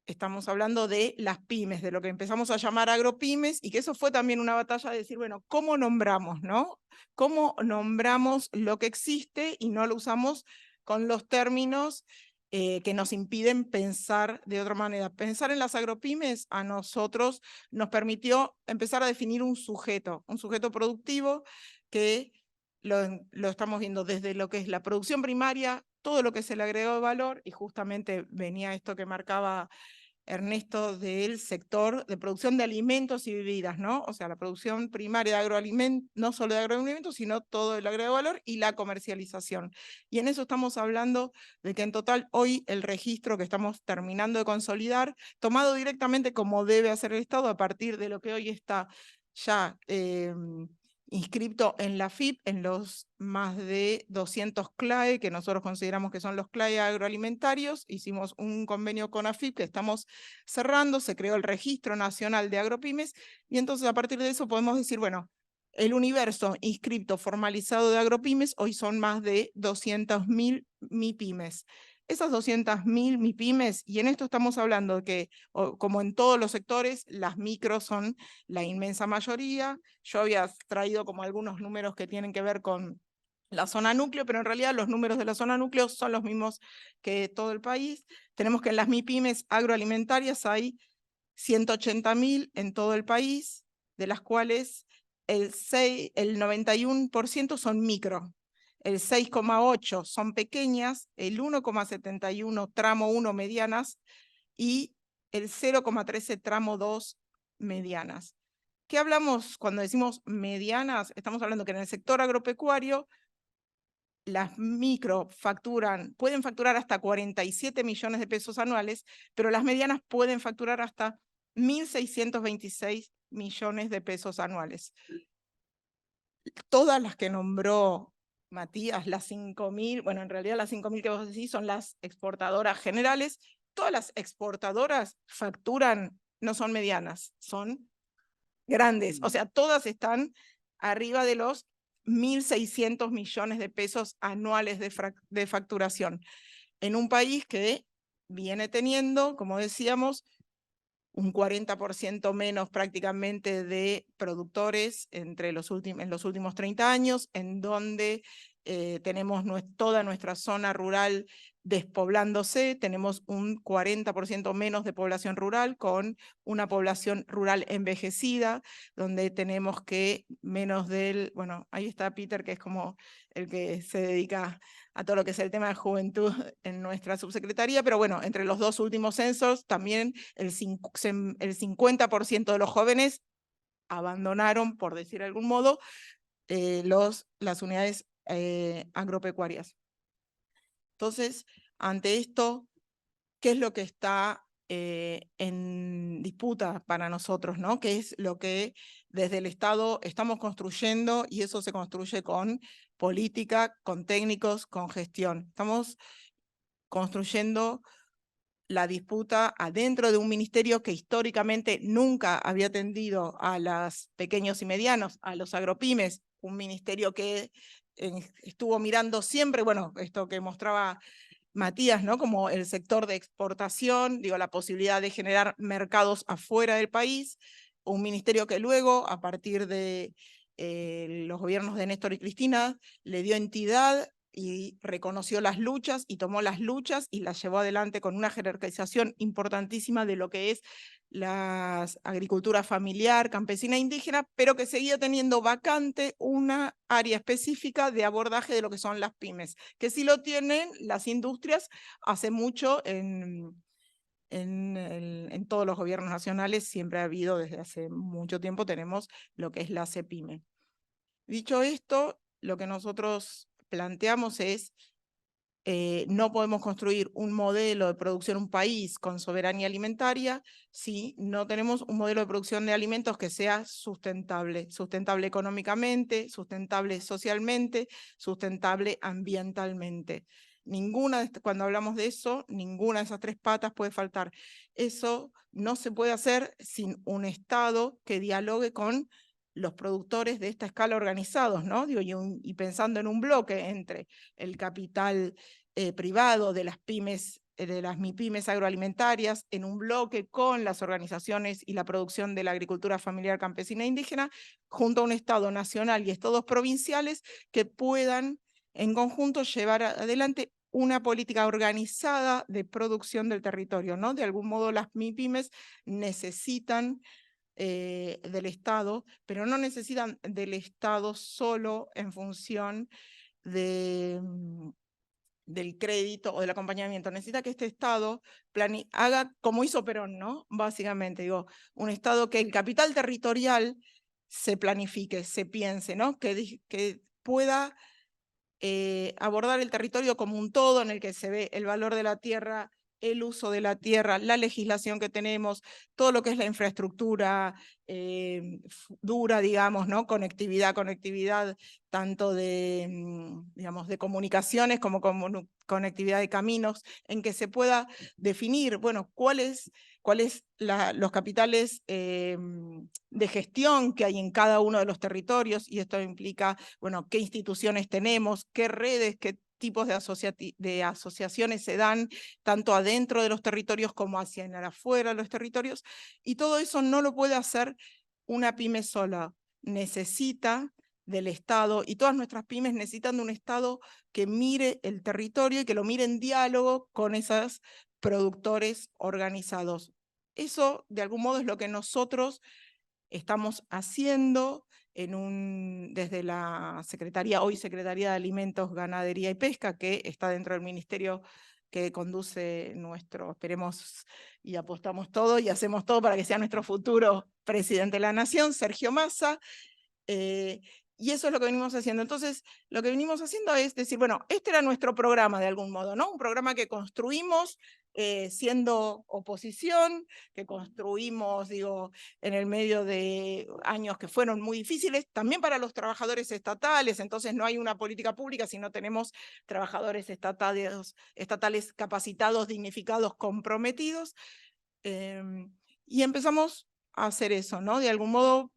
estamos hablando de las pymes, de lo que empezamos a llamar agropymes, y que eso fue también una batalla de decir, bueno, ¿cómo nombramos, no? ¿Cómo nombramos lo que existe y no lo usamos con los términos que nos impiden pensar de otra manera? Pensar en las agropymes a nosotros nos permitió empezar a definir un sujeto productivo que lo estamos viendo desde lo que es la producción primaria, todo lo que se le agregó de valor, y justamente venía esto que marcaba Ernesto del sector de producción de alimentos y bebidas, ¿no? O sea, la producción primaria de agroalimentos, no solo de agroalimentos, sino todo el agregado de valor y la comercialización. Y en eso estamos hablando de que en total hoy el registro que estamos terminando de consolidar, tomado directamente como debe hacer el Estado a partir de lo que hoy está ya inscripto en la FIP, en los más de 200 CLAE, que nosotros consideramos que son los CLAE agroalimentarios. Hicimos un convenio con AFIP que estamos cerrando, se creó el Registro Nacional de Agropymes, y entonces a partir de eso podemos decir, bueno, el universo inscripto formalizado de agropymes hoy son más de 200.000 MIPYMES. Esas 200.000 MIPYMES, y en esto estamos hablando de que, como en todos los sectores, las micros son la inmensa mayoría. Yo había traído como algunos números que tienen que ver con la zona núcleo, pero en realidad los números de la zona núcleo son los mismos que todo el país. Tenemos que en las MIPYMES agroalimentarias hay 180.000 en todo el país, de las cuales el 91% son micro, el 6,8% son pequeñas, el 1,71% tramo 1 medianas y el 0,13% tramo 2 medianas. ¿Qué hablamos cuando decimos medianas? Estamos hablando que en el sector agropecuario las micro pueden facturar hasta 47 millones de pesos anuales, pero las medianas pueden facturar hasta 1.626 millones de pesos anuales. Todas las que nombró Matías, las 5.000, bueno, en realidad las 5.000 que vos decís son las exportadoras generales. Todas las exportadoras facturan, no son medianas, son grandes. O sea, todas están arriba de los 1.600 millones de pesos anuales de facturación. En un país que viene teniendo, como decíamos, un 40% menos prácticamente de productores en los últimos 30 años, en donde tenemos toda nuestra zona rural despoblándose, tenemos un 40% menos de población rural, con una población rural envejecida, donde tenemos que menos bueno, ahí está Peter, que es como el que se dedica a todo lo que es el tema de juventud en nuestra subsecretaría, pero bueno, entre los dos últimos censos también el 50% de los jóvenes abandonaron, por decir de algún modo, las unidades agropecuarias. Entonces, ante esto, ¿qué es lo que está en disputa para nosotros, ¿no? ¿Qué es lo que desde el Estado estamos construyendo? Y eso se construye con política, con técnicos, con gestión. Estamos construyendo la disputa adentro de un ministerio que históricamente nunca había atendido a los pequeños y medianos, a los agropymes, un ministerio que estuvo mirando siempre, bueno, esto que mostraba Matías, ¿no? Como el sector de exportación, digo, la posibilidad de generar mercados afuera del país, un ministerio que luego, a partir de los gobiernos de Néstor y Cristina, le dio entidad y reconoció las luchas y tomó las luchas y las llevó adelante con una jerarquización importantísima de lo que es la agricultura familiar, campesina e indígena, pero que seguía teniendo vacante una área específica de abordaje de lo que son las pymes, que sí lo tienen las industrias hace mucho en todos los gobiernos nacionales, siempre ha habido desde hace mucho tiempo, tenemos lo que es la CEPYME. Dicho esto, lo que nosotros planteamos es no podemos construir un modelo de producción, un país con soberanía alimentaria, si no tenemos un modelo de producción de alimentos que sea sustentable, sustentable económicamente, sustentable socialmente, sustentable ambientalmente. Cuando hablamos de eso, ninguna de esas tres patas puede faltar. Eso no se puede hacer sin un Estado que dialogue con los productores de esta escala organizados, ¿no? Y pensando en un bloque entre el capital privado de las pymes, de las MIPYMES agroalimentarias, en un bloque con las organizaciones y la producción de la agricultura familiar campesina e indígena, junto a un Estado nacional y estados provinciales que puedan en conjunto llevar adelante una política organizada de producción del territorio, ¿no? De algún modo las MIPYMES necesitan del Estado, pero no necesitan del Estado solo en función del crédito o del acompañamiento. Necesita que este Estado haga como hizo Perón, ¿no? Básicamente, digo, un Estado que el capital territorial se planifique, se piense, ¿no? Que pueda abordar el territorio como un todo en el que se ve el valor de la tierra, el uso de la tierra, la legislación que tenemos, todo lo que es la infraestructura dura, digamos, ¿no? Conectividad tanto digamos, de comunicaciones como conectividad de caminos, en que se pueda definir, bueno, cuáles los capitales de gestión que hay en cada uno de los territorios, y esto implica, bueno, qué instituciones tenemos, qué redes, qué tipos de asociaciones se dan, tanto adentro de los territorios como hacia afuera de los territorios, y todo eso no lo puede hacer una pyme sola, necesita del Estado, y todas nuestras pymes necesitan de un Estado que mire el territorio y que lo mire en diálogo con esos productores organizados. Eso, de algún modo, es lo que nosotros estamos haciendo desde la Secretaría, hoy Secretaría de Alimentos, Ganadería y Pesca, que está dentro del ministerio que conduce esperemos y apostamos todo y hacemos todo para que sea nuestro futuro presidente de la Nación, Sergio Massa, Y eso es lo que venimos haciendo. Entonces, lo que venimos haciendo es decir, bueno, este era nuestro programa de algún modo, ¿no? Un programa que construimos siendo oposición, que construimos, digo, en el medio de años que fueron muy difíciles, también para los trabajadores estatales, entonces no hay una política pública, sino tenemos trabajadores estatales capacitados, dignificados, comprometidos, y empezamos a hacer eso, ¿no? De algún modo,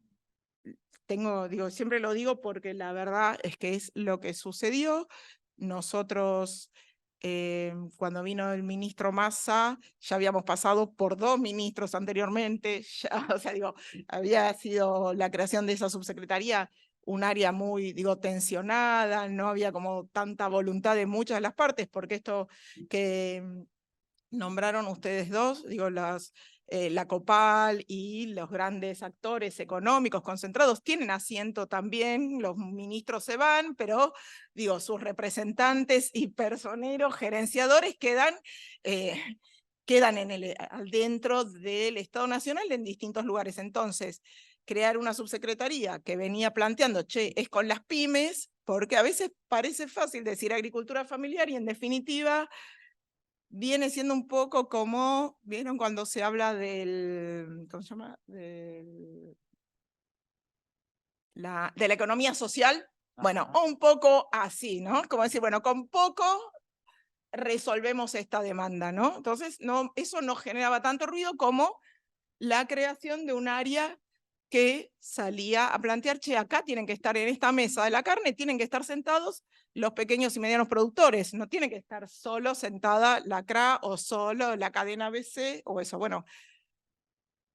digo, siempre lo digo porque la verdad es que es lo que sucedió. Nosotros, cuando vino el ministro Massa, ya habíamos pasado por 2 ministros anteriormente, ya, o sea, digo, había sido la creación de esa subsecretaría un área muy, digo, tensionada, no había como tanta voluntad de muchas de las partes, porque esto que nombraron ustedes dos, digo, la Copal y los grandes actores económicos concentrados tienen asiento también, los ministros se van, pero digo, sus representantes y personeros, gerenciadores quedan dentro del Estado Nacional en distintos lugares. Entonces, crear una subsecretaría que venía planteando, che, es con las pymes, porque a veces parece fácil decir agricultura familiar y en definitiva viene siendo un poco como, ¿vieron cuando se habla del, ¿cómo se llama? De la economía social? Bueno, un poco así, ¿no? Como decir, bueno, con poco resolvemos esta demanda, ¿no? Entonces, no, eso no generaba tanto ruido como la creación de un área que salía a plantear, che, acá tienen que estar en esta mesa de la carne, tienen que estar sentados los pequeños y medianos productores, no tiene que estar solo sentada la CRA o solo la cadena ABC o eso. Bueno,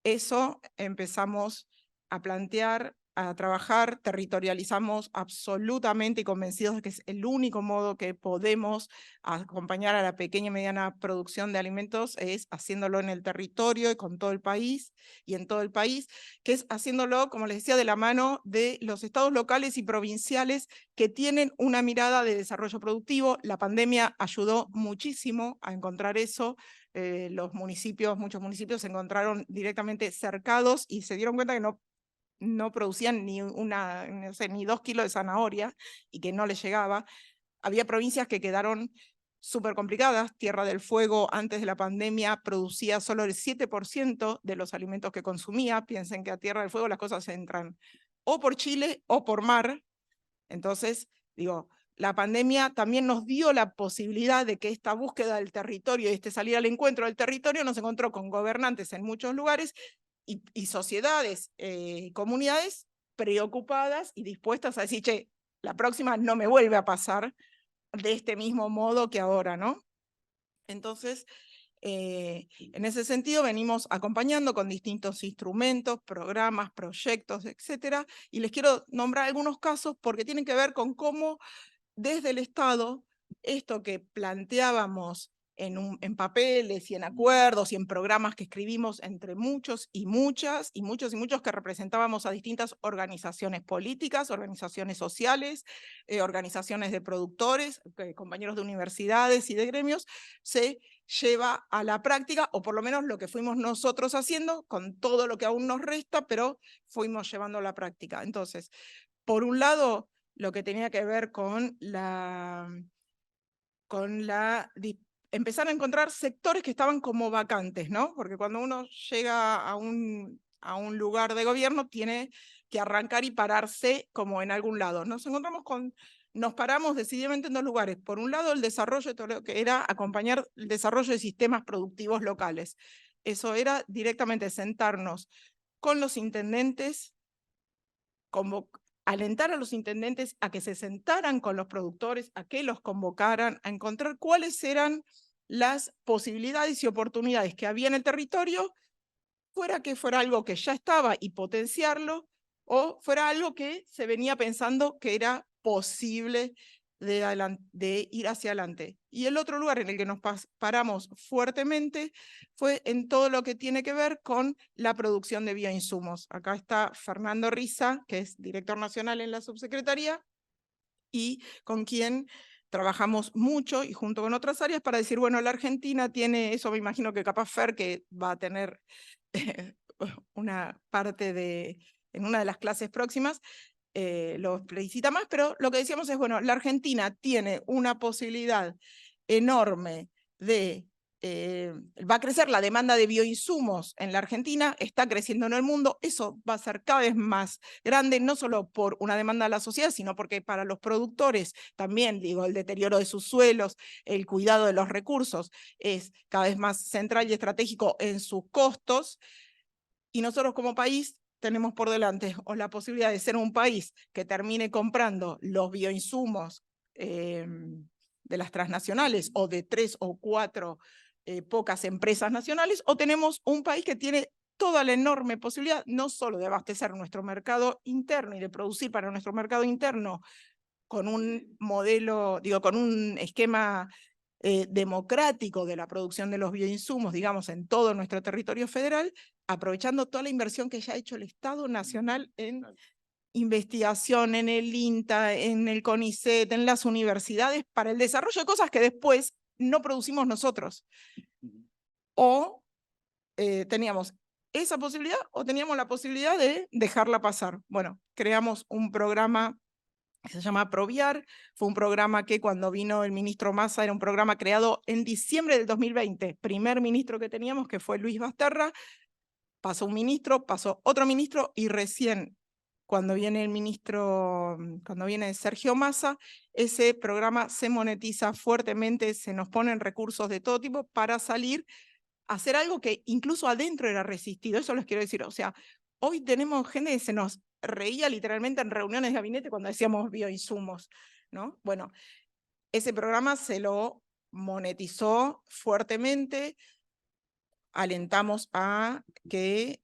eso empezamos a plantear, a trabajar, territorializamos absolutamente y convencidos de que es el único modo que podemos acompañar a la pequeña y mediana producción de alimentos, es haciéndolo en el territorio y con todo el país, y en todo el país, que es haciéndolo, como les decía, de la mano de los estados locales y provinciales que tienen una mirada de desarrollo productivo. La pandemia ayudó muchísimo a encontrar eso. Muchos municipios se encontraron directamente cercados y se dieron cuenta que no producían no sé, ni 2 kilos de zanahoria y que no les llegaba. Había provincias que quedaron súper complicadas. Tierra del Fuego antes de la pandemia producía solo el 7% de los alimentos que consumía. Piensen que a Tierra del Fuego las cosas entran o por Chile o por mar. Entonces, digo, la pandemia también nos dio la posibilidad de que esta búsqueda del territorio y salir al encuentro del territorio nos encontró con gobernantes en muchos lugares y sociedades, comunidades preocupadas y dispuestas a decir, che, la próxima no me vuelve a pasar de este mismo modo que ahora, ¿no? Entonces, en ese sentido venimos acompañando con distintos instrumentos, programas, proyectos, etcétera, y les quiero nombrar algunos casos porque tienen que ver con cómo desde el Estado esto que planteábamos en papeles y en acuerdos y en programas que escribimos entre muchos y muchas, y muchos que representábamos a distintas organizaciones políticas, organizaciones sociales, organizaciones de productores, compañeros de universidades y de gremios, se lleva a la práctica, o por lo menos lo que fuimos nosotros haciendo, con todo lo que aún nos resta, pero fuimos llevando a la práctica. Entonces, por un lado, lo que tenía que ver con empezar a encontrar sectores que estaban como vacantes, ¿no? Porque cuando uno llega a un lugar de gobierno tiene que arrancar y pararse como en algún lado. Nos paramos decididamente en 2 lugares. Por un lado, el desarrollo de todo lo que era acompañar el desarrollo de sistemas productivos locales. Eso era directamente sentarnos con los intendentes, alentar a los intendentes a que se sentaran con los productores, a que los convocaran, a encontrar cuáles eran las posibilidades y oportunidades que había en el territorio, fuera algo que ya estaba y potenciarlo, o fuera algo que se venía pensando que era posible de ir hacia adelante. Y el otro lugar en el que nos paramos fuertemente fue en todo lo que tiene que ver con la producción de bioinsumos. Acá está Fernando Riza, que es director nacional en la subsecretaría, y con quien trabajamos mucho y junto con otras áreas para decir, bueno, la Argentina tiene, eso me imagino que capaz Fer, que va a tener una parte en una de las clases próximas, lo explicita más, pero lo que decíamos es, bueno, la Argentina tiene una posibilidad enorme de, va a crecer la demanda de bioinsumos en la Argentina, está creciendo en el mundo, eso va a ser cada vez más grande, no solo por una demanda de la sociedad, sino porque para los productores también, digo, el deterioro de sus suelos, el cuidado de los recursos es cada vez más central y estratégico en sus costos, y nosotros como país tenemos por delante o la posibilidad de ser un país que termine comprando los bioinsumos de las transnacionales o de 3 o 4 pocas empresas nacionales, o tenemos un país que tiene toda la enorme posibilidad no solo de abastecer nuestro mercado interno y de producir para nuestro mercado interno con un modelo, digo, con un esquema democrático de la producción de los bioinsumos, digamos, en todo nuestro territorio federal, aprovechando toda la inversión que ya ha hecho el Estado Nacional en investigación, en el INTA, en el CONICET, en las universidades, para el desarrollo de cosas que después no producimos nosotros. O teníamos esa posibilidad o teníamos la posibilidad de dejarla pasar. Bueno, creamos un programa que se llama Proviar, fue un programa que cuando vino el ministro Massa era un programa creado en diciembre del 2020, primer ministro que teníamos que fue Luis Basterra, pasó un ministro, pasó otro ministro y recién cuando viene el ministro, cuando viene Sergio Massa, ese programa se monetiza fuertemente, se nos ponen recursos de todo tipo para salir a hacer algo que incluso adentro era resistido, eso les quiero decir, o sea, hoy tenemos gente que se nos reía literalmente en reuniones de gabinete cuando decíamos bioinsumos, ¿no? Bueno, ese programa se lo monetizó fuertemente, alentamos a que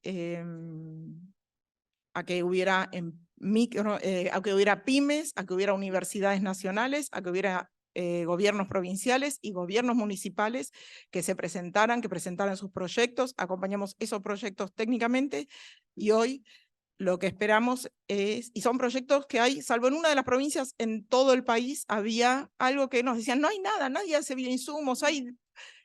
hubiera a que hubiera pymes, a que hubiera universidades nacionales, a que hubiera gobiernos provinciales y gobiernos municipales que se presentaran, que presentaran sus proyectos, acompañamos esos proyectos técnicamente y hoy lo que esperamos es, y son proyectos que hay, salvo en una de las provincias, en todo el país había algo que nos decían, no hay nada, nadie hace bioinsumos,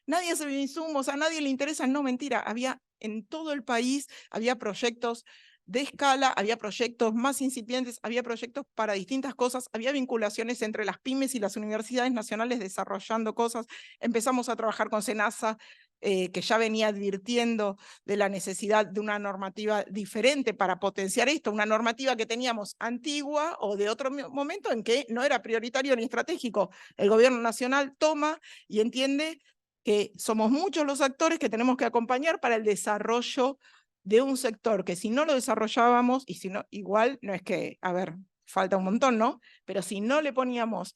nadie hace bioinsumos, a nadie le interesa, no, mentira, había en todo el país, había proyectos de escala, había proyectos más incipientes, había proyectos para distintas cosas, había vinculaciones entre las pymes y las universidades nacionales desarrollando cosas, empezamos a trabajar con SENASA, que ya venía advirtiendo de la necesidad de una normativa diferente para potenciar esto, una normativa que teníamos antigua o de otro momento en que no era prioritario ni estratégico. El gobierno nacional toma y entiende que somos muchos los actores que tenemos que acompañar para el desarrollo de un sector que si no lo desarrollábamos, y si no, igual no es que, a ver, falta un montón, ¿no? Pero si no le poníamos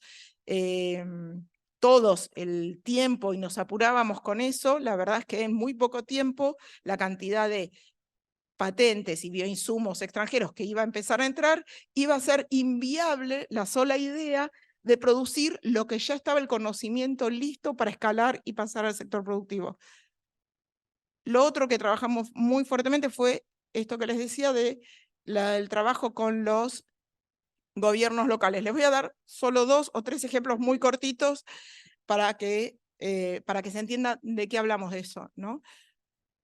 todos el tiempo y nos apurábamos con eso, la verdad es que en muy poco tiempo la cantidad de patentes y bioinsumos extranjeros que iba a empezar a entrar, iba a ser inviable la sola idea de producir lo que ya estaba el conocimiento listo para escalar y pasar al sector productivo. Lo otro que trabajamos muy fuertemente fue esto que les decía del trabajo con los gobiernos locales. Les voy a dar solo 2 o 3 ejemplos muy cortitos para que se entienda de qué hablamos de eso, ¿no?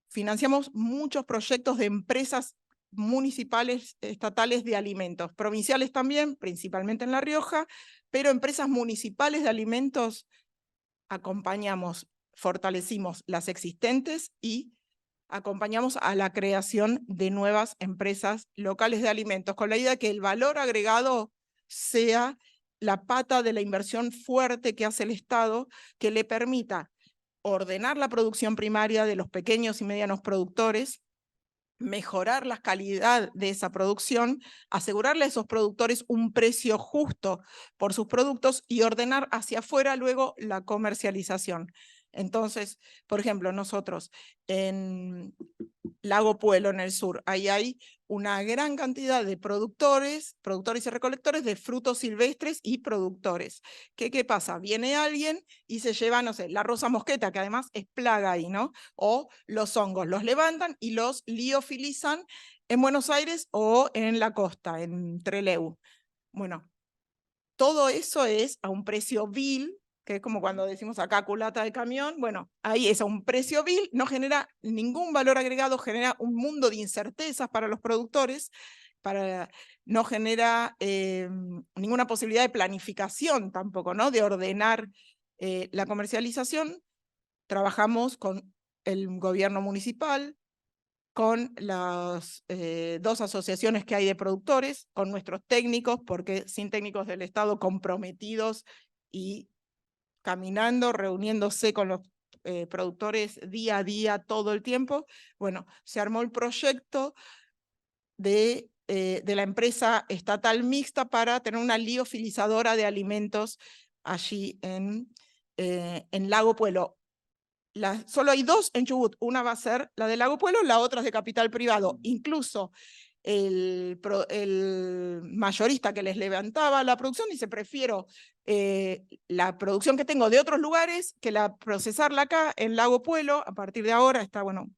Financiamos muchos proyectos de empresas municipales, estatales de alimentos, provinciales también, principalmente en La Rioja, pero empresas municipales de alimentos acompañamos, fortalecimos las existentes y acompañamos a la creación de nuevas empresas locales de alimentos, con la idea de que el valor agregado sea la pata de la inversión fuerte que hace el Estado, que le permita ordenar la producción primaria de los pequeños y medianos productores, mejorar la calidad de esa producción, asegurarle a esos productores un precio justo por sus productos y ordenar hacia afuera luego la comercialización. Entonces, por ejemplo, nosotros en Lago Puelo, en el sur, ahí hay una gran cantidad de productores y recolectores de frutos silvestres y productores. ¿Qué pasa? Viene alguien y se lleva, no sé, la rosa mosqueta, que además es plaga ahí, ¿no? O los hongos, los levantan y los liofilizan en Buenos Aires o en la costa, en Trelew. Bueno, todo eso es a un precio vil, que es como cuando decimos acá culata de camión, bueno, ahí es a un precio vil, no genera ningún valor agregado, genera un mundo de incertezas para los productores, para no genera ninguna posibilidad de planificación tampoco, ¿no? De ordenar la comercialización. Trabajamos con el gobierno municipal, con las 2 asociaciones que hay de productores, con nuestros técnicos, porque sin técnicos del Estado comprometidos y caminando, reuniéndose con los productores día a día, todo el tiempo, bueno, se armó el proyecto de la empresa estatal mixta para tener una liofilizadora de alimentos allí en Lago Puelo. Solo hay 2 en Chubut, una va a ser la de Lago Puelo, la otra es de capital privado. Incluso el mayorista que les levantaba la producción dice, prefiero la producción que tengo de otros lugares que procesarla acá en Lago Puelo. A partir de ahora está, bueno,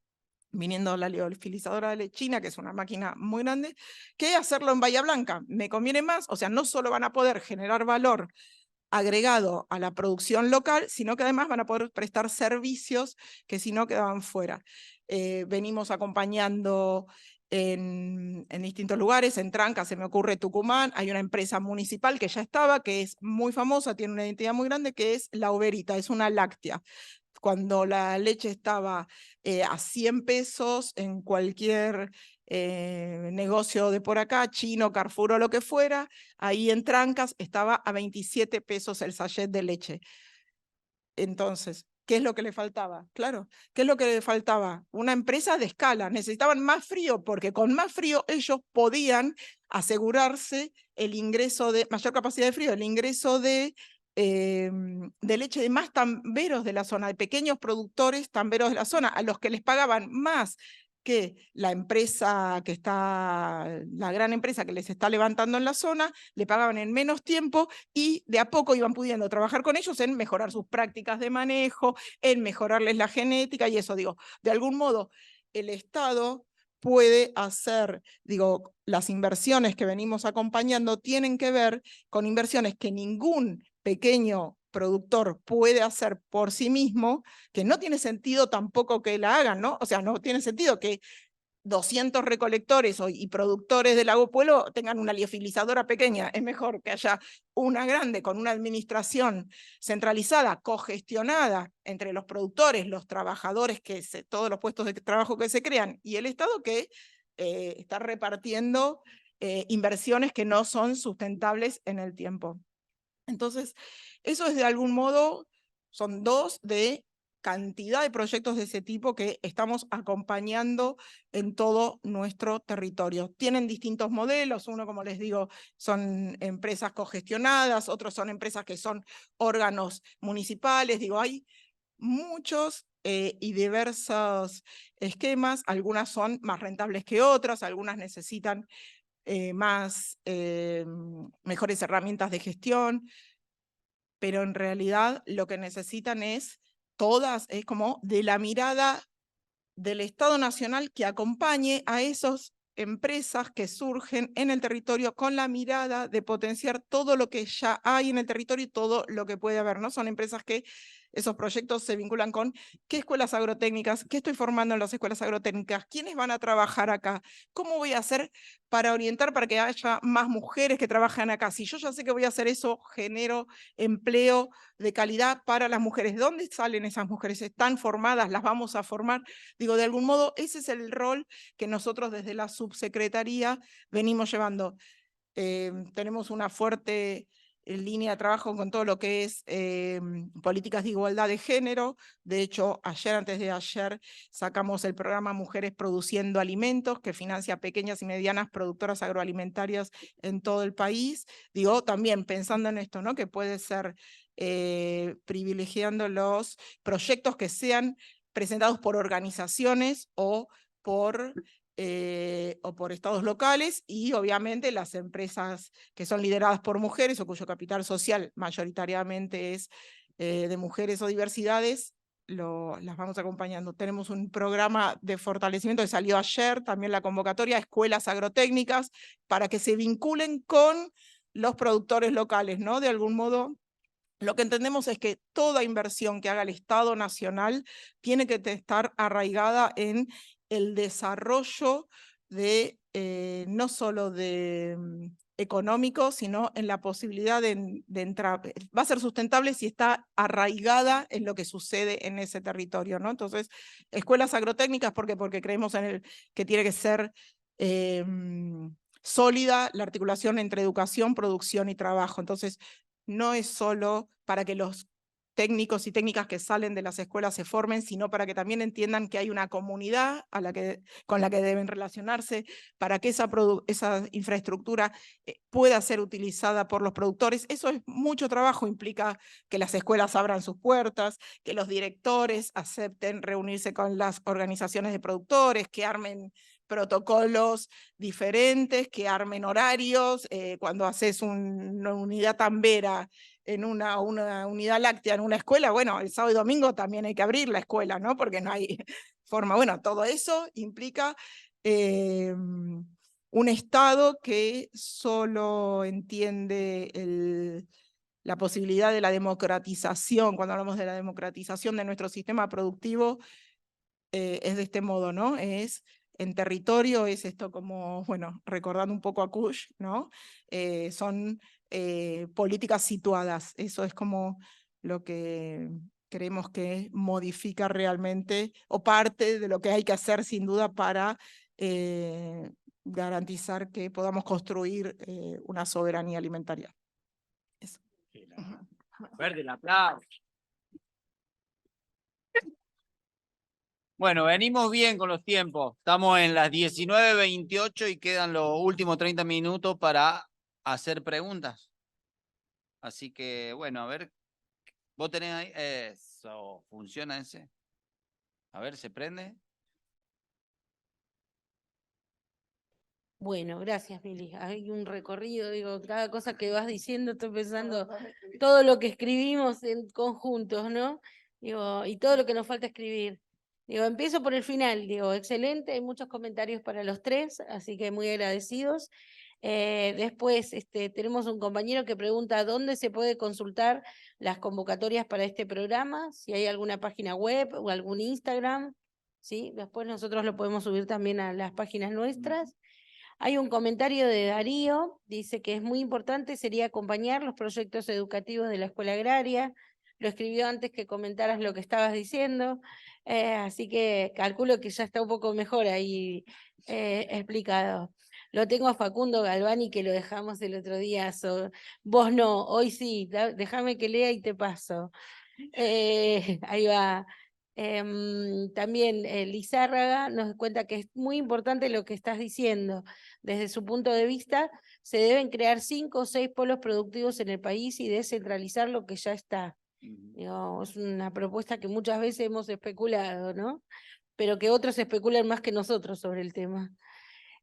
viniendo la liofilizadora de China, que es una máquina muy grande, que hacerlo en Bahía Blanca. Me conviene más, o sea, no solo van a poder generar valor agregado a la producción local, sino que además van a poder prestar servicios que si no quedaban fuera. Venimos acompañando en distintos lugares, en Tranca se me ocurre Tucumán, hay una empresa municipal que ya estaba, que es muy famosa, tiene una identidad muy grande, que es La Uberita, es una láctea. Cuando la leche estaba a 100 pesos en cualquier negocio de por acá, Chino, Carrefour o lo que fuera, ahí en Trancas estaba a 27 pesos el sachet de leche. Entonces, ¿qué es lo que le faltaba? Claro, ¿qué es lo que le faltaba? Una empresa de escala. Necesitaban más frío, porque con más frío ellos podían asegurarse el ingreso de mayor capacidad de frío, el ingreso de leche de más tamberos de la zona, de pequeños productores tamberos de la zona, a los que les pagaban más que la empresa que está, la gran empresa que les está levantando en la zona, le pagaban en menos tiempo y de a poco iban pudiendo trabajar con ellos en mejorar sus prácticas de manejo, en mejorarles la genética y eso, digo, de algún modo el Estado puede hacer, digo, las inversiones que venimos acompañando tienen que ver con inversiones que ningún pequeño productor puede hacer por sí mismo, que no tiene sentido tampoco que la hagan, ¿no? O sea, no tiene sentido que 200 recolectores y productores del Lago Puelo tengan una liofilizadora pequeña. Es mejor que haya una grande con una administración centralizada, cogestionada entre los productores, los trabajadores, todos los puestos de trabajo que se crean, y el Estado que está repartiendo inversiones que no son sustentables en el tiempo. Entonces, eso es de algún modo, son 2 de cantidad de proyectos de ese tipo que estamos acompañando en todo nuestro territorio. Tienen distintos modelos, uno, como les digo, son empresas cogestionadas, otros son empresas que son órganos municipales, digo, hay muchos y diversos esquemas, algunas son más rentables que otras, algunas necesitan mejores herramientas de gestión, pero en realidad lo que necesitan es como de la mirada del Estado Nacional que acompañe a esas empresas que surgen en el territorio con la mirada de potenciar todo lo que ya hay en el territorio y todo lo que puede haber, ¿no? Son empresas que esos proyectos se vinculan con qué escuelas agrotécnicas, qué estoy formando en las escuelas agrotécnicas, quiénes van a trabajar acá, cómo voy a hacer para orientar para que haya más mujeres que trabajen acá. Si yo ya sé que voy a hacer eso, genero empleo de calidad para las mujeres. ¿De dónde salen esas mujeres? ¿Están formadas? ¿Las vamos a formar? Digo, de algún modo, ese es el rol que nosotros desde la subsecretaría venimos llevando. Tenemos una fuerte línea de trabajo con todo lo que es políticas de igualdad de género. De hecho, antes de ayer, sacamos el programa Mujeres Produciendo Alimentos, que financia pequeñas y medianas productoras agroalimentarias en todo el país. Digo, también pensando en esto, ¿no? Que puede ser privilegiando los proyectos que sean presentados por organizaciones o por estados locales, y obviamente las empresas que son lideradas por mujeres o cuyo capital social mayoritariamente es de mujeres o diversidades, las vamos acompañando. Tenemos un programa de fortalecimiento que salió ayer, también la convocatoria a escuelas agrotécnicas para que se vinculen con los productores locales, ¿no? De algún modo, lo que entendemos es que toda inversión que haga el Estado Nacional tiene que estar arraigada en el desarrollo de no solo de económico, sino en la posibilidad de entrar. Va a ser sustentable si está arraigada en lo que sucede en ese territorio, ¿no? Entonces, escuelas agrotécnicas, ¿por qué? Porque creemos que tiene que ser sólida la articulación entre educación, producción y trabajo. Entonces, no es solo para que los técnicos y técnicas que salen de las escuelas se formen, sino para que también entiendan que hay una comunidad con la que deben relacionarse, para que esa infraestructura pueda ser utilizada por los productores. Eso es mucho trabajo, implica que las escuelas abran sus puertas, que los directores acepten reunirse con las organizaciones de productores, que armen protocolos diferentes, que armen horarios. Cuando haces una unidad tambera en una unidad láctea en una escuela, bueno, el sábado y domingo también hay que abrir la escuela, ¿no? Porque no hay forma. Bueno, todo eso implica un Estado que solo entiende la posibilidad de la democratización. Cuando hablamos de la democratización de nuestro sistema productivo, es de este modo, ¿no? Es en territorio, es esto como, bueno, recordando un poco a Kush, ¿no? Son políticas situadas. Eso es como lo que creemos que modifica realmente, o parte de lo que hay que hacer sin duda para garantizar que podamos construir una soberanía alimentaria. Eso. Verde el aplauso. Bueno, venimos bien con los tiempos. Estamos en las 19:28 y quedan los últimos 30 minutos para hacer preguntas. Así que, bueno, a ver, vos tenés ahí, eso, ¿funciona ese? A ver, ¿se prende? Bueno, gracias, Mili. Hay un recorrido, digo, cada cosa que vas diciendo, estoy pensando todo lo que escribimos en conjuntos, ¿no? Digo, y todo lo que nos falta escribir. Digo, empiezo por el final, digo, excelente, hay muchos comentarios para los tres, así que muy agradecidos. Después tenemos un compañero que pregunta dónde se puede consultar las convocatorias para este programa, si hay alguna página web o algún Instagram, ¿sí? Después nosotros lo podemos subir también a las páginas nuestras. Hay un comentario de Darío, dice que es muy importante, sería acompañar los proyectos educativos de la escuela agraria. Lo escribió antes que comentaras lo que estabas diciendo, así que calculo que ya está un poco mejor ahí explicado. Lo tengo a Facundo Galvani, que lo dejamos el otro día. Vos no, hoy sí, déjame que lea y te paso. Ahí va. También Lizárraga nos cuenta que es muy importante lo que estás diciendo. Desde su punto de vista, se deben crear 5 o 6 polos productivos en el país y descentralizar lo que ya está. Digo, es una propuesta que muchas veces hemos especulado, ¿no? Pero que otros especulan más que nosotros sobre el tema.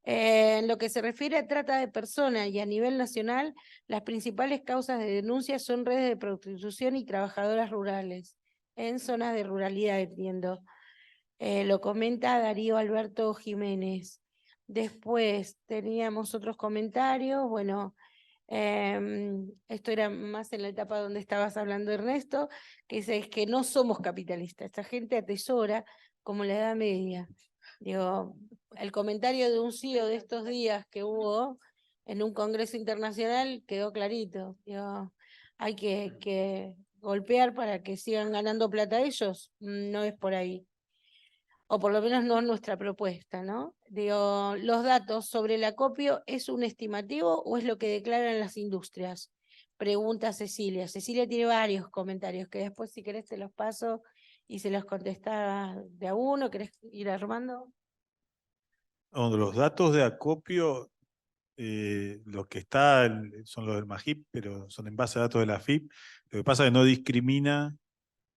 En lo que se refiere a trata de personas y a nivel nacional, las principales causas de denuncia son redes de prostitución y trabajadoras rurales, en zonas de ruralidad, entiendo. Lo comenta Darío Alberto Jiménez. Después teníamos otros comentarios, bueno, esto era más en la etapa donde estabas hablando, Ernesto, que es que no somos capitalistas, esta gente atesora como la Edad Media. Digo, el comentario de un CEO de estos días que hubo en un congreso internacional quedó clarito. Digo, hay que golpear para que sigan ganando plata ellos, no es por ahí. O por lo menos no es nuestra propuesta, ¿no? Digo, los datos sobre el acopio, ¿es un estimativo o es lo que declaran las industrias? Pregunta Cecilia. Cecilia tiene varios comentarios que después si querés te los paso y se los contestás de a uno. ¿Querés ir armando? Los datos de acopio, los que están son los del MAGIP, pero son en base a datos de la AFIP. Lo que pasa es que no discrimina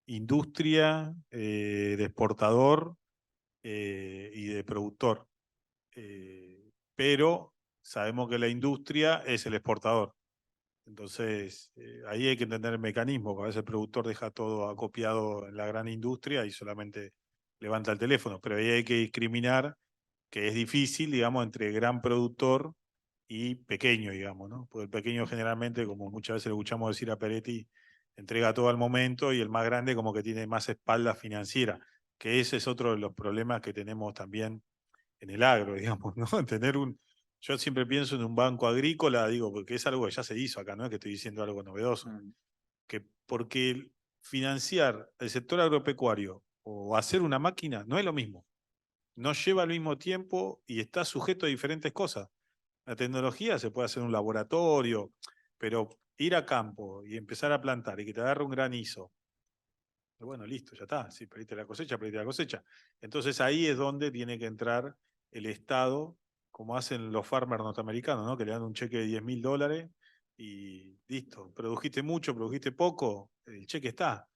industria, de exportador y de productor. Pero sabemos que la industria es el exportador. Entonces, ahí hay que entender el mecanismo, porque a veces el productor deja todo acopiado en la gran industria y solamente levanta el teléfono, pero ahí hay que discriminar, que es difícil, digamos, entre gran productor y pequeño, digamos, ¿no? Porque el pequeño generalmente, como muchas veces le escuchamos decir a Peretti, entrega todo al momento y el más grande como que tiene más espalda financiera, que ese es otro de los problemas que tenemos también en el agro, digamos, ¿no? Tener Yo siempre pienso en un banco agrícola, digo, porque es algo que ya se hizo acá, no es que estoy diciendo algo novedoso. Que porque financiar el sector agropecuario o hacer una máquina no es lo mismo. No lleva al mismo tiempo y está sujeto a diferentes cosas. La tecnología se puede hacer en un laboratorio, pero ir a campo y empezar a plantar y que te agarre un granizo, bueno, listo, ya está. Si perdiste la cosecha, perdiste la cosecha. Entonces ahí es donde tiene que entrar el Estado, como hacen los farmers norteamericanos, ¿no? Que le dan un cheque de $10.000 y listo. Produjiste mucho, produjiste poco, el cheque está.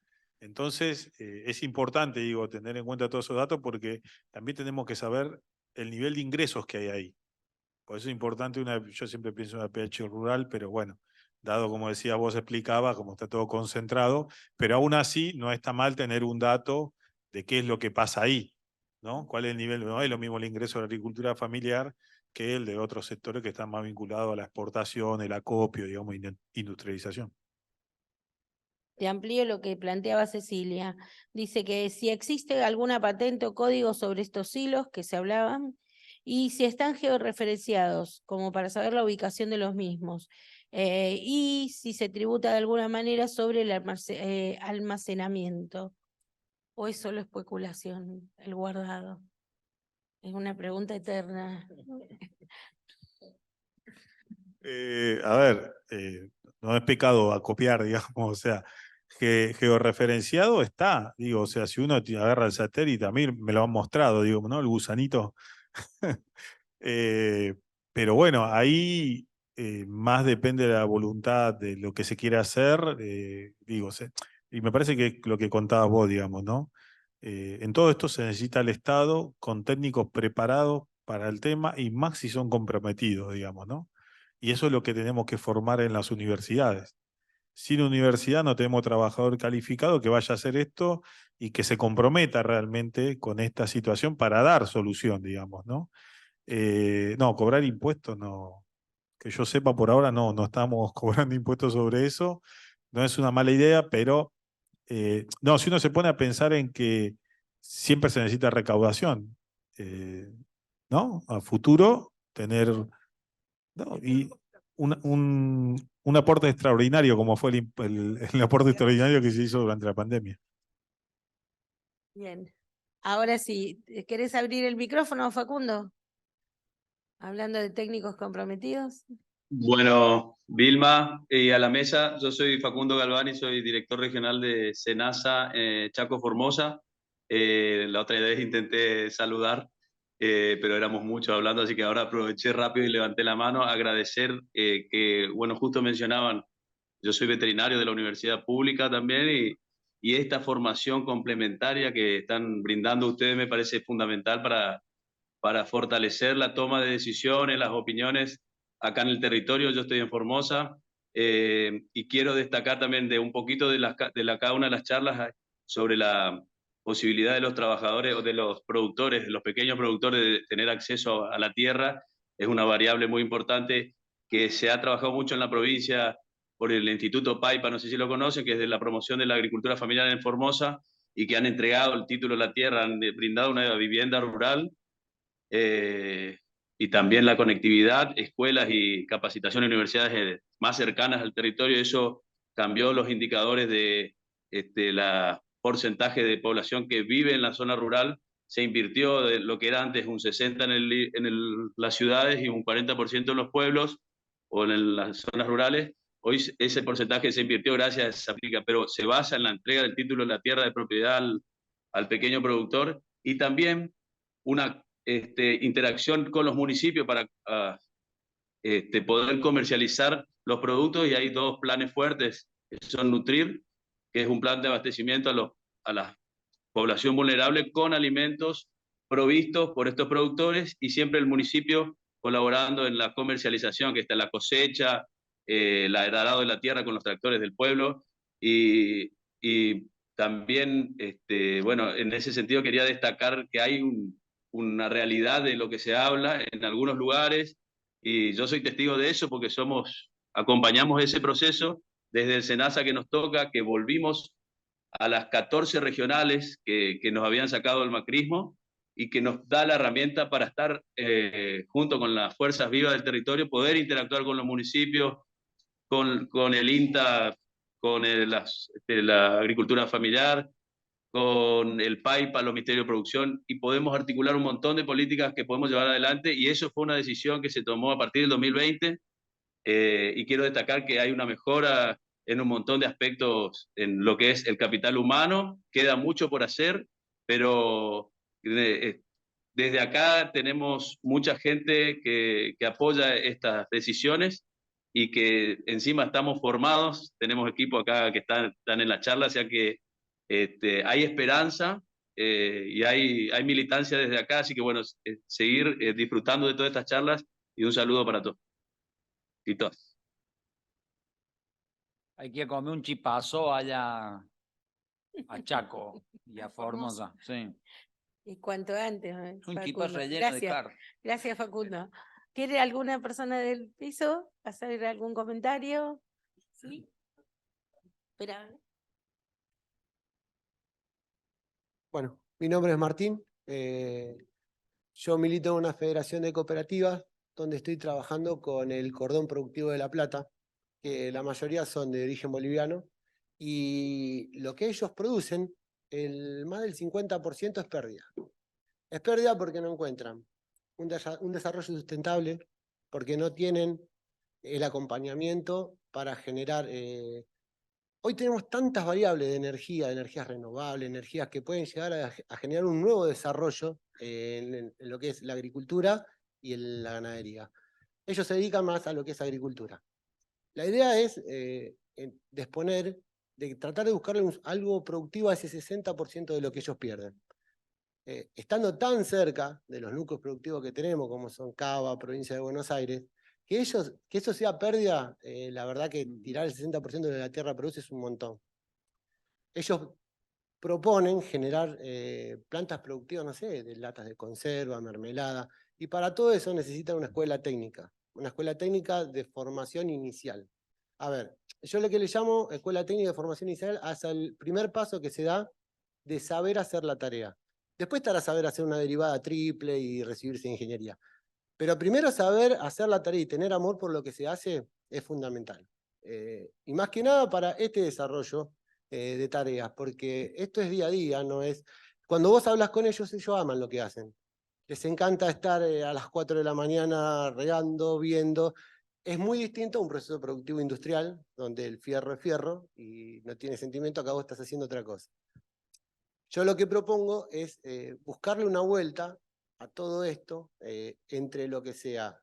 Entonces es importante, digo, tener en cuenta todos esos datos porque también tenemos que saber el nivel de ingresos que hay ahí. Por eso es importante, yo siempre pienso en una PH rural, pero bueno, dado como decías vos explicaba, como está todo concentrado, pero aún así no está mal tener un dato de qué es lo que pasa ahí, ¿no? ¿Cuál es el nivel? No es lo mismo el ingreso de la agricultura familiar que el de otros sectores que están más vinculados a la exportación, el acopio, digamos, industrialización. Te amplío lo que planteaba Cecilia. Dice que si existe alguna patente o código sobre estos hilos que se hablaban y si están georreferenciados, como para saber la ubicación de los mismos, y si se tributa de alguna manera sobre el almacenamiento, o es solo especulación, el guardado. Es una pregunta eterna. A ver, no es pecado acopiar, digamos, o sea, georreferenciado está, digo, o sea, si uno agarra el satélite, a mí me lo han mostrado, digo, ¿no? El gusanito. Pero bueno, ahí más depende de la voluntad de lo que se quiere hacer, digo, y me parece que lo que contabas vos, digamos, ¿no? En todo esto se necesita el Estado con técnicos preparados para el tema y más si son comprometidos, digamos, ¿no? Y eso es lo que tenemos que formar en las universidades. Sin universidad no tenemos trabajador calificado que vaya a hacer esto y que se comprometa realmente con esta situación para dar solución, digamos, ¿no? No, cobrar impuestos no. Que yo sepa por ahora no estamos cobrando impuestos sobre eso. No es una mala idea, pero no, si uno se pone a pensar en que siempre se necesita recaudación, ¿no? A futuro tener, ¿no? Y un aporte extraordinario como fue el aporte extraordinario que se hizo durante la pandemia. Bien. Ahora sí, ¿querés abrir el micrófono, Facundo? Hablando de técnicos comprometidos. Bueno, Vilma y a la mesa, yo soy Facundo Galvani, soy director regional de SENASA Chaco Formosa. La otra vez intenté saludar, pero éramos muchos hablando, así que ahora aproveché rápido y levanté la mano. Agradecer que, bueno, justo mencionaban, yo soy veterinario de la Universidad Pública también y esta formación complementaria que están brindando ustedes me parece fundamental para fortalecer la toma de decisiones, las opiniones acá en el territorio. Yo estoy en Formosa y quiero destacar también de un poquito de cada una de las charlas sobre la posibilidad de los trabajadores o de los productores, de los pequeños productores de tener acceso a la tierra. Es una variable muy importante que se ha trabajado mucho en la provincia por el Instituto Paipa, no sé si lo conocen, que es de la promoción de la agricultura familiar en Formosa y que han entregado el título de la tierra, han brindado una vivienda rural y también la conectividad, escuelas y capacitación en universidades más cercanas al territorio. Eso cambió los indicadores de la porcentaje de población que vive en la zona rural. Se invirtió de lo que era antes un 60% las ciudades y un 40% en los pueblos o en las zonas rurales. Hoy ese porcentaje se invirtió gracias a esa política, pero se basa en la entrega del título de la tierra de propiedad al pequeño productor y también una interacción con los municipios para poder comercializar los productos, y hay dos planes fuertes, que son Nutrir, que es un plan de abastecimiento a la población vulnerable con alimentos provistos por estos productores, y siempre el municipio colaborando en la comercialización, que está la cosecha, el arado de la tierra con los tractores del pueblo, y también, bueno, en ese sentido quería destacar que hay una realidad de lo que se habla en algunos lugares, y yo soy testigo de eso porque acompañamos ese proceso desde el SENASA que nos toca, que volvimos a las 14 regionales que nos habían sacado el macrismo, y que nos da la herramienta para estar junto con las fuerzas vivas del territorio, poder interactuar con los municipios, con el INTA, con la agricultura familiar, con el PAIPA, los ministerios de producción, y podemos articular un montón de políticas que podemos llevar adelante, y eso fue una decisión que se tomó a partir del 2020, y quiero destacar que hay una mejora en un montón de aspectos en lo que es el capital humano, queda mucho por hacer, pero desde acá tenemos mucha gente que apoya estas decisiones y que encima estamos formados, tenemos equipo acá que están en la charla, o sea que hay esperanza y hay militancia desde acá, así que bueno, seguir disfrutando de todas estas charlas y un saludo para todos y todas. Hay que comer un chipazo allá a Chaco y a Formosa. Sí. Y cuanto antes. Un chipa Facundo. relleno de carne. Gracias, Facundo. ¿Quiere alguna persona del piso hacer algún comentario? ¿Sí? Espera. Bueno, mi nombre es Martín. Yo milito en una federación de cooperativas donde estoy trabajando con el cordón productivo de La Plata, que la mayoría son de origen boliviano, y lo que ellos producen, más del 50% es pérdida. Es pérdida porque no encuentran un desarrollo sustentable, porque no tienen el acompañamiento para generar... Hoy tenemos tantas variables de energía, de energías renovables, energías que pueden llegar a generar un nuevo desarrollo en lo que es la agricultura y en la ganadería. Ellos se dedican más a lo que es agricultura. La idea es disponer, de tratar de buscarle algo productivo a ese 60% de lo que ellos pierden. Estando tan cerca de los núcleos productivos que tenemos, como son Cava, provincia de Buenos Aires, que eso sea pérdida, la verdad que tirar el 60% de la tierra produce es un montón. Ellos proponen generar plantas productivas, no sé, de latas de conserva, mermelada, y para todo eso necesitan una escuela técnica de formación inicial. A ver, yo lo que le llamo escuela técnica de formación inicial hasta el primer paso que se da de saber hacer la tarea. Después estará saber hacer una derivada triple y recibirse de ingeniería. Pero primero saber hacer la tarea y tener amor por lo que se hace es fundamental. Y más que nada para este desarrollo de tareas, porque esto es día a día, no es... Cuando vos hablas con ellos, ellos aman lo que hacen. Les encanta estar a las 4 de la mañana regando, viendo. Es muy distinto a un proceso productivo industrial, donde el fierro es fierro y no tiene sentimiento, acá vos estás haciendo otra cosa. Yo lo que propongo es buscarle una vuelta a todo esto, entre lo que sea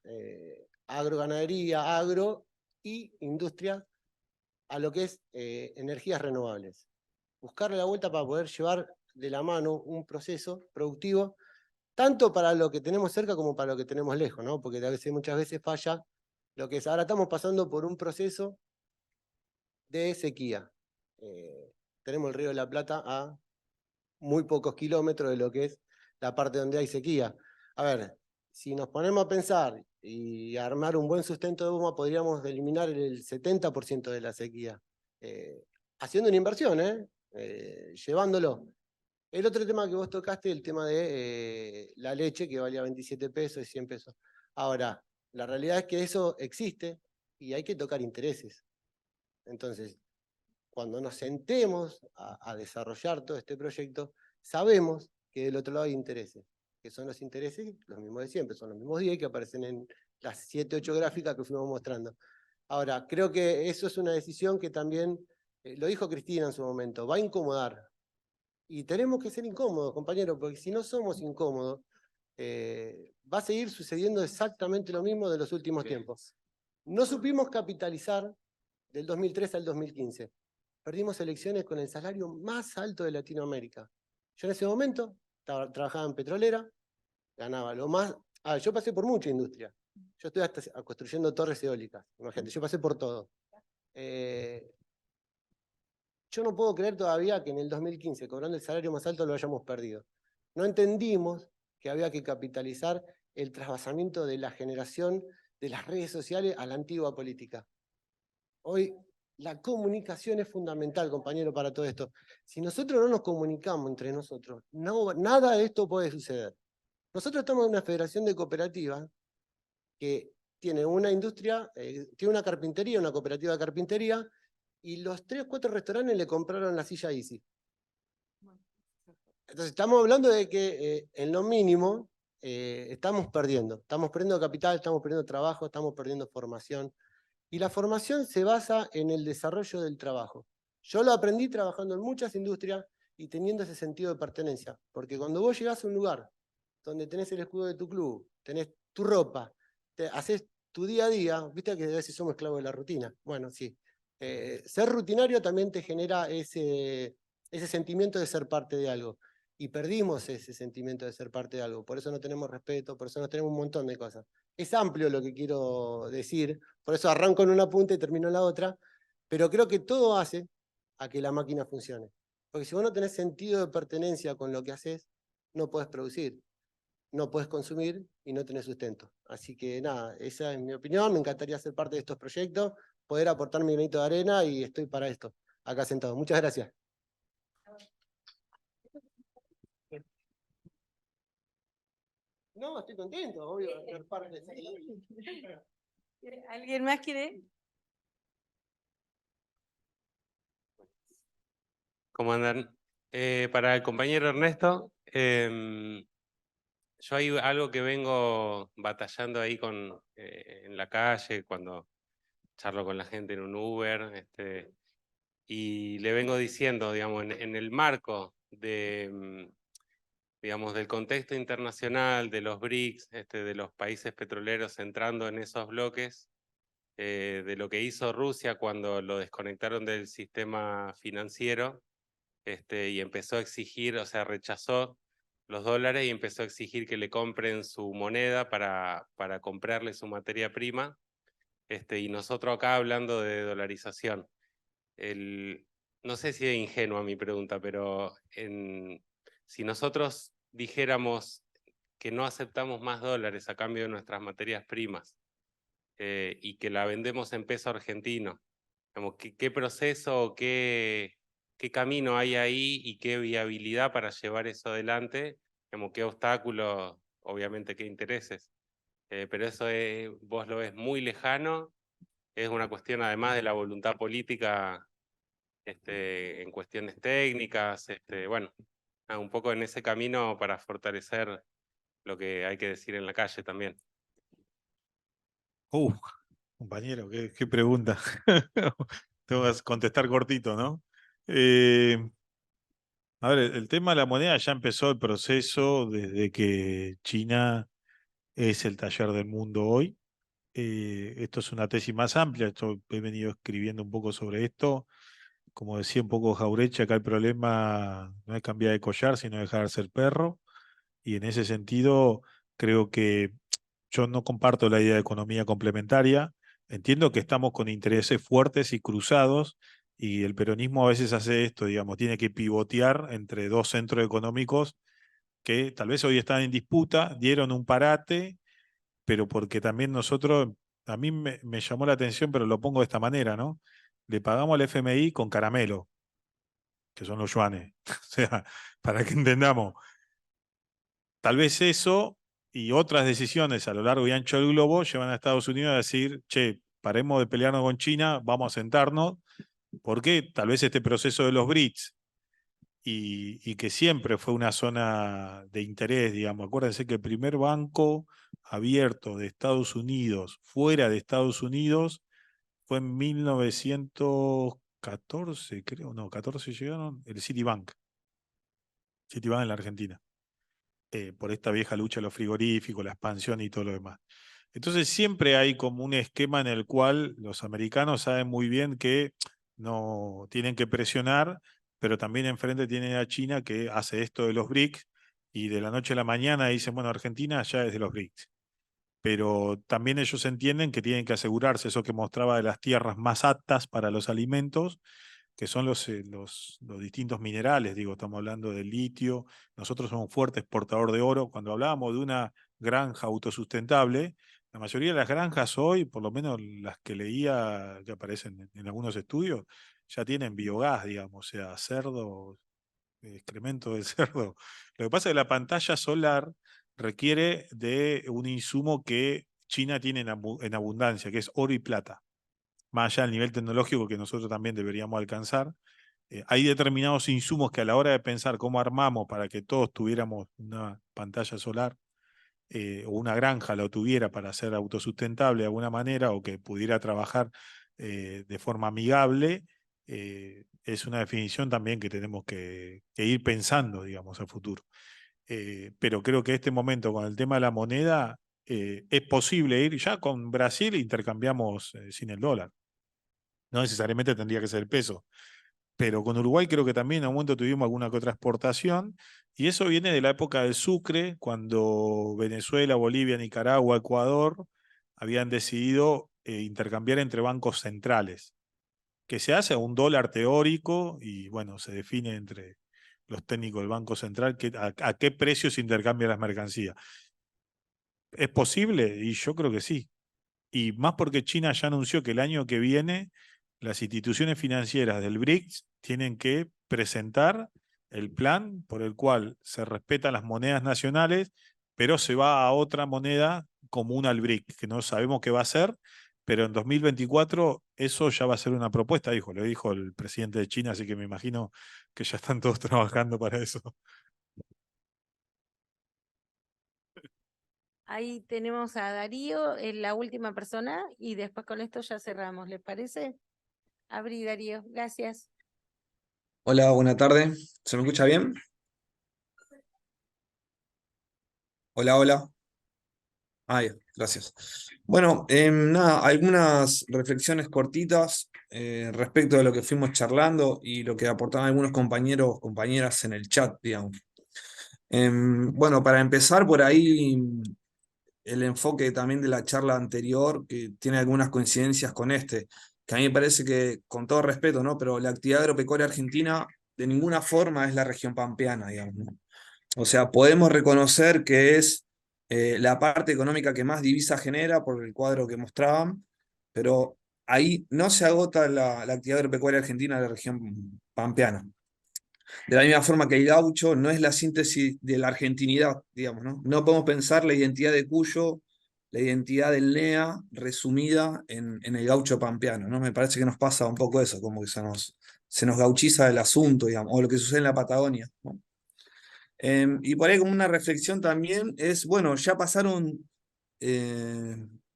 agroganadería, agro y industria, a lo que es energías renovables. Buscarle la vuelta para poder llevar de la mano un proceso productivo, tanto para lo que tenemos cerca como para lo que tenemos lejos, ¿no? Porque muchas veces falla lo que es. Ahora estamos pasando por un proceso de sequía. Tenemos el río de la Plata a muy pocos kilómetros de lo que es la parte donde hay sequía. A ver, si nos ponemos a pensar y armar un buen sustento de bomba, podríamos eliminar el 70% de la sequía. Haciendo una inversión, llevándolo. El otro tema que vos tocaste, el tema de la leche, que valía 27 pesos y 100 pesos. Ahora, la realidad es que eso existe y hay que tocar intereses. Entonces, cuando nos sentemos a desarrollar todo este proyecto, sabemos que del otro lado hay intereses, que son los intereses los mismos de siempre, son los mismos 10 que aparecen en las 7, 8 gráficas que fuimos mostrando. Ahora, creo que eso es una decisión que también, lo dijo Cristina en su momento, va a incomodar. Y tenemos que ser incómodos, compañeros, porque si no somos incómodos, va a seguir sucediendo exactamente lo mismo de los últimos tiempos. No supimos capitalizar del 2003 al 2015. Perdimos elecciones con el salario más alto de Latinoamérica. Yo en ese momento trabajaba en petrolera, ganaba lo más... yo pasé por mucha industria. Yo estoy hasta construyendo torres eólicas. Imagínate, yo pasé por todo. Yo no puedo creer todavía que en el 2015, cobrando el salario más alto, lo hayamos perdido. No entendimos que había que capitalizar el trasvasamiento de la generación de las redes sociales a la antigua política. Hoy la comunicación es fundamental, compañero, para todo esto. Si nosotros no nos comunicamos entre nosotros, nada de esto puede suceder. Nosotros estamos en una federación de cooperativas que tiene una industria, tiene una carpintería, una cooperativa de carpintería, y los 3 o 4 restaurantes le compraron la silla Easy. Entonces estamos hablando de que en lo mínimo estamos perdiendo capital, estamos perdiendo trabajo, estamos perdiendo formación. Y la formación se basa en el desarrollo del trabajo. Yo lo aprendí trabajando en muchas industrias y teniendo ese sentido de pertenencia. Porque cuando vos llegás a un lugar donde tenés el escudo de tu club, tenés tu ropa, haces tu día a día, viste que a veces somos esclavos de la rutina. Bueno, sí. Ser rutinario también te genera ese sentimiento de ser parte de algo. Y perdimos ese sentimiento de ser parte de algo. Por eso no tenemos respeto, por eso no tenemos un montón de cosas. Es amplio lo que quiero decir, por eso arranco en una punta y termino en la otra, pero creo que todo hace a que la máquina funcione. Porque si vos no tenés sentido de pertenencia con lo que haces, no podés producir, no podés consumir y no tenés sustento. Así que nada, esa es mi opinión, me encantaría ser parte de estos proyectos, poder aportar mi granito de arena y estoy para esto, acá sentado. Muchas gracias. No, estoy contento, obvio, de ser parte de ¿Alguien más quiere? ¿Cómo andan? Para el compañero Ernesto, yo hay algo que vengo batallando ahí en la calle, cuando charlo con la gente en un Uber, y le vengo diciendo, digamos, en el marco de, digamos, del contexto internacional, de los BRICS, de los países petroleros entrando en esos bloques, de lo que hizo Rusia cuando lo desconectaron del sistema financiero, y empezó a exigir, o sea, rechazó los dólares y empezó a exigir que le compren su moneda para comprarle su materia prima, y nosotros acá hablando de dolarización. No sé si es ingenua mi pregunta, pero si nosotros dijéramos que no aceptamos más dólares a cambio de nuestras materias primas y que la vendemos en peso argentino, digamos, ¿qué proceso, qué camino hay ahí y qué viabilidad para llevar eso adelante? Digamos, ¿qué obstáculos, obviamente qué intereses? Pero eso vos lo ves muy lejano, es una cuestión además de la voluntad política en cuestiones técnicas, bueno, un poco en ese camino para fortalecer lo que hay que decir en la calle también. Compañero, qué pregunta. Tengo que contestar cortito, ¿no? A ver, el tema de la moneda ya empezó el proceso desde que China es el taller del mundo hoy. Esto es una tesis más amplia, he venido escribiendo un poco sobre esto. Como decía un poco Jauretche, acá el problema no es cambiar de collar, sino dejar de ser perro. Y en ese sentido, creo que yo no comparto la idea de economía complementaria. Entiendo que estamos con intereses fuertes y cruzados, y el peronismo a veces hace esto, digamos, tiene que pivotear entre dos centros económicos que tal vez hoy están en disputa, dieron un parate, pero porque también nosotros, a mí me llamó la atención, pero lo pongo de esta manera, ¿no? Le pagamos al FMI con caramelo, que son los yuanes. O sea, para que entendamos, tal vez eso y otras decisiones a lo largo y ancho del globo llevan a Estados Unidos a decir, che, paremos de pelearnos con China, vamos a sentarnos, porque tal vez este proceso de los BRICS y que siempre fue una zona de interés, digamos. Acuérdense que el primer banco abierto de Estados Unidos, fuera de Estados Unidos, fue en 1914, creo, no, 14 llegaron, el Citibank en la Argentina, por esta vieja lucha de los frigoríficos, la expansión y todo lo demás. Entonces siempre hay como un esquema en el cual los americanos saben muy bien que no tienen que presionar, pero también enfrente tienen a China que hace esto de los BRICS y de la noche a la mañana dicen, bueno, Argentina ya es de los BRICS. Pero también ellos entienden que tienen que asegurarse eso que mostraba de las tierras más aptas para los alimentos, que son los distintos minerales, digo, estamos hablando del litio, nosotros somos un fuerte exportador de oro. Cuando hablábamos de una granja autosustentable, la mayoría de las granjas hoy, por lo menos las que leía que aparecen en algunos estudios, ya tienen biogás, digamos, o sea, cerdo, excremento del cerdo. Lo que pasa es que la pantalla solar requiere de un insumo que China tiene en abundancia, que es oro y plata, más allá del nivel tecnológico que nosotros también deberíamos alcanzar. Hay determinados insumos que a la hora de pensar cómo armamos para que todos tuviéramos una pantalla solar, o una granja lo tuviera para ser autosustentable de alguna manera, o que pudiera trabajar de forma amigable, es una definición también que tenemos que ir pensando, digamos, a futuro. Pero creo que este momento con el tema de la moneda, es posible ir, ya con Brasil intercambiamos sin el dólar. No necesariamente tendría que ser el peso, pero con Uruguay creo que también en un momento tuvimos alguna que otra exportación, y eso viene de la época del Sucre, cuando Venezuela, Bolivia, Nicaragua, Ecuador habían decidido intercambiar entre bancos centrales, que se hace a un dólar teórico, y bueno, se define entre los técnicos del Banco Central a qué precio se intercambian las mercancías. ¿Es posible? Y yo creo que sí. Y más porque China ya anunció que el año que viene las instituciones financieras del BRICS tienen que presentar el plan por el cual se respetan las monedas nacionales, pero se va a otra moneda común al BRICS, que no sabemos qué va a ser, pero en 2024 eso ya va a ser una propuesta, lo dijo el presidente de China, así que me imagino que ya están todos trabajando para eso. Ahí tenemos a Darío, la última persona, y después con esto ya cerramos, ¿les parece? Abrí, Darío, gracias. Hola, buena tarde. ¿Se me escucha bien? Hola, hola. Ay, gracias. Bueno, nada, algunas reflexiones cortitas respecto de lo que fuimos charlando y lo que aportaban algunos compañeros, compañeras en el chat, digamos. Bueno, para empezar por ahí, el enfoque también de la charla anterior, que tiene algunas coincidencias con este, que a mí me parece que, con todo respeto, ¿no? Pero la actividad agropecuaria argentina de ninguna forma es la región pampeana, digamos, ¿no? O sea, podemos reconocer que es la parte económica que más divisa genera por el cuadro que mostraban, pero ahí no se agota la actividad agropecuaria argentina de la región pampeana. De la misma forma que el gaucho no es la síntesis de la argentinidad, digamos, ¿no? No podemos pensar la identidad de Cuyo, la identidad del NEA resumida en el gaucho pampeano, ¿no? Me parece que nos pasa un poco eso, como que se nos gauchiza el asunto, digamos, o lo que sucede en la Patagonia, ¿no? Y por ahí como una reflexión también es, bueno, ya pasaron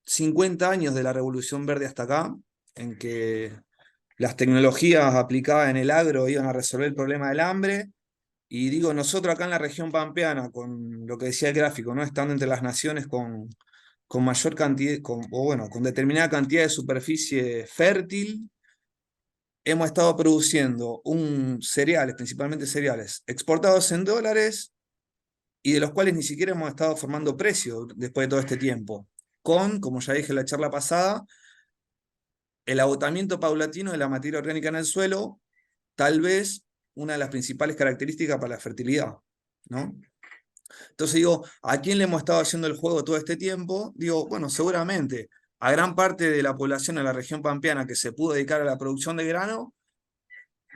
50 años de la Revolución Verde hasta acá, en que las tecnologías aplicadas en el agro iban a resolver el problema del hambre, y digo, nosotros acá en la región pampeana, con lo que decía el gráfico, ¿no? Estando entre las naciones con mayor cantidad, con determinada cantidad de superficie fértil, hemos estado produciendo cereales, principalmente cereales, exportados en dólares, y de los cuales ni siquiera hemos estado formando precio después de todo este tiempo, como ya dije en la charla pasada, el agotamiento paulatino de la materia orgánica en el suelo, tal vez una de las principales características para la fertilidad, ¿no? Entonces digo, ¿a quién le hemos estado haciendo el juego todo este tiempo? Digo, bueno, seguramente a gran parte de la población de la región pampeana que se pudo dedicar a la producción de grano,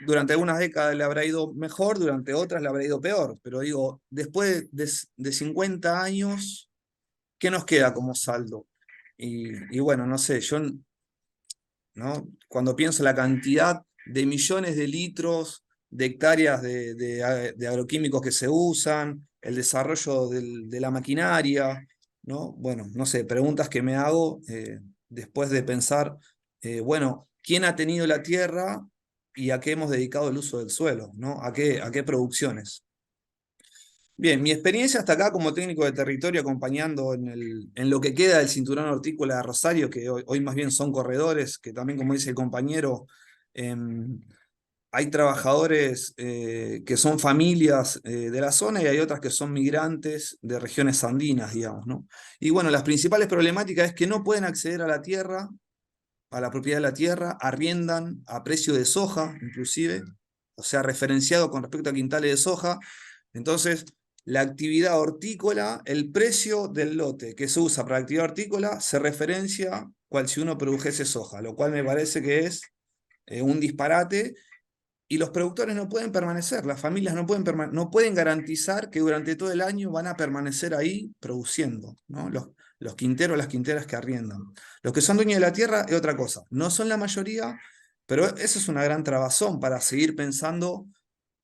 durante algunas décadas le habrá ido mejor, durante otras le habrá ido peor. Pero digo, después de 50 años, ¿qué nos queda como saldo? Y bueno, no sé, yo, ¿no? Cuando pienso la cantidad de millones de litros, de hectáreas de agroquímicos que se usan, el desarrollo de la maquinaria, ¿no? Bueno, no sé, preguntas que me hago después de pensar, bueno, ¿quién ha tenido la tierra y a qué hemos dedicado el uso del suelo, ¿no? ¿A qué producciones? Bien, mi experiencia hasta acá como técnico de territorio acompañando en lo que queda del cinturón hortícola de Rosario, que hoy más bien son corredores, que también, como dice el compañero, hay trabajadores que son familias de la zona, y hay otras que son migrantes de regiones andinas, digamos, ¿no? Y bueno, las principales problemáticas es que no pueden acceder a la tierra, a la propiedad de la tierra, arriendan a precio de soja, inclusive, o sea, referenciado con respecto a quintales de soja. Entonces, la actividad hortícola, el precio del lote que se usa para la actividad hortícola se referencia cual si uno produjese soja, lo cual me parece que es un disparate, y los productores no pueden permanecer, las familias no pueden garantizar que durante todo el año van a permanecer ahí produciendo, ¿no? Los quinteros, las quinteras que arriendan. Los que son dueños de la tierra es otra cosa, no son la mayoría, pero eso es una gran trabazón para seguir pensando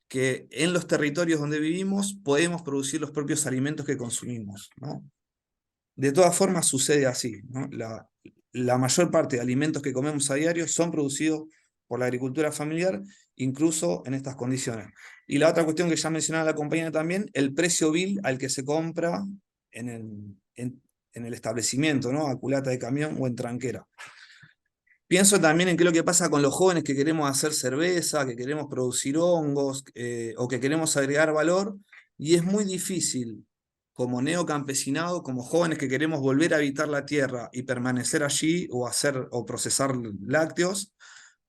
que en los territorios donde vivimos podemos producir los propios alimentos que consumimos, ¿no? De todas formas sucede así, ¿no? La mayor parte de alimentos que comemos a diario son producidos por la agricultura familiar, incluso en estas condiciones. Y la otra cuestión que ya mencionaba la compañera también, el precio vil al que se compra en el establecimiento, ¿no? A culata de camión o en tranquera. Pienso también en qué es lo que pasa con los jóvenes que queremos hacer cerveza, que queremos producir hongos, o que queremos agregar valor, y es muy difícil, como neocampesinado, como jóvenes que queremos volver a habitar la tierra y permanecer allí, o procesar lácteos.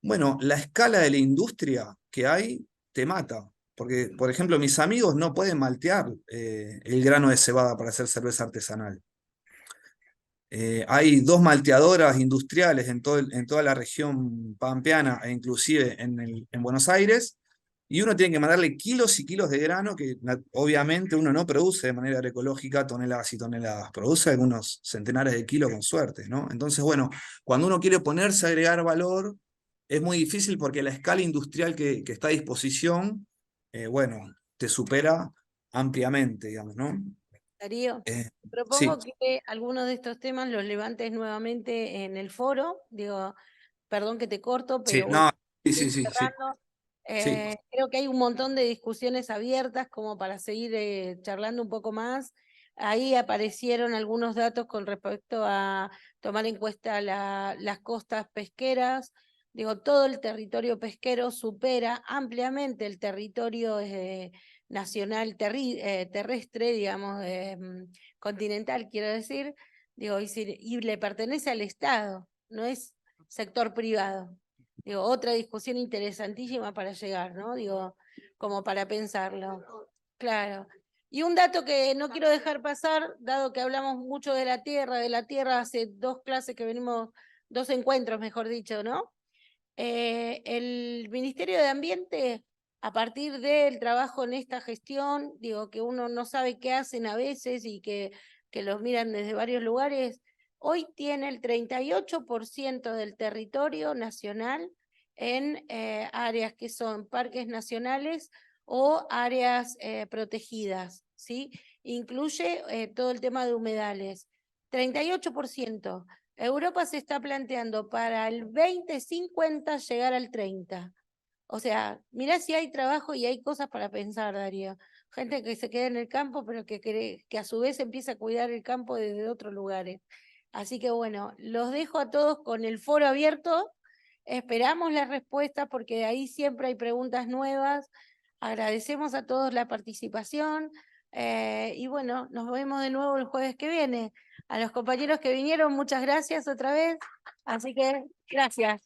Bueno, la escala de la industria que hay te mata. Porque, por ejemplo, mis amigos no pueden maltear el grano de cebada para hacer cerveza artesanal. Hay 2 malteadoras industriales en toda la región pampeana e inclusive en Buenos Aires, y uno tiene que mandarle kilos y kilos de grano que obviamente uno no produce de manera agroecológica toneladas y toneladas, produce algunos centenares de kilos con suerte, ¿no? Entonces, bueno, cuando uno quiere ponerse a agregar valor, es muy difícil porque la escala industrial que está a disposición, bueno, te supera ampliamente, digamos, ¿no? Darío, Sí. propongo que algunos de estos temas los levantes nuevamente en el foro. Digo, perdón que te corto, Sí, pero no, voy sí, sí, sí. cerrando. Sí. Creo que hay un montón de discusiones abiertas como para seguir charlando un poco más. Ahí aparecieron algunos datos con respecto a tomar en cuenta las costas pesqueras. Digo, todo el territorio pesquero supera ampliamente el territorio nacional terrestre, digamos, continental, quiero decir. Digo, y le pertenece al Estado, no es sector privado. Digo, otra discusión interesantísima para llegar, ¿no? Digo, como para pensarlo. Claro. Y un dato que no quiero dejar pasar, dado que hablamos mucho de la tierra hace 2 clases que venimos, 2 encuentros, mejor dicho, ¿no? El Ministerio de Ambiente, a partir del trabajo en esta gestión, digo, que uno no sabe qué hacen a veces y que los miran desde varios lugares, hoy tiene el 38% del territorio nacional en áreas que son parques nacionales o áreas protegidas, ¿sí? Incluye todo el tema de humedales. 38%. Europa se está planteando para el 2050 llegar al 30%. O sea, mirá si hay trabajo y hay cosas para pensar, Darío. Gente que se queda en el campo, pero que a su vez empieza a cuidar el campo desde otros lugares. Así que bueno, los dejo a todos con el foro abierto. Esperamos las respuestas porque de ahí siempre hay preguntas nuevas. Agradecemos a todos la participación. Y bueno, nos vemos de nuevo el jueves que viene. A los compañeros que vinieron, muchas gracias otra vez. Así que, gracias.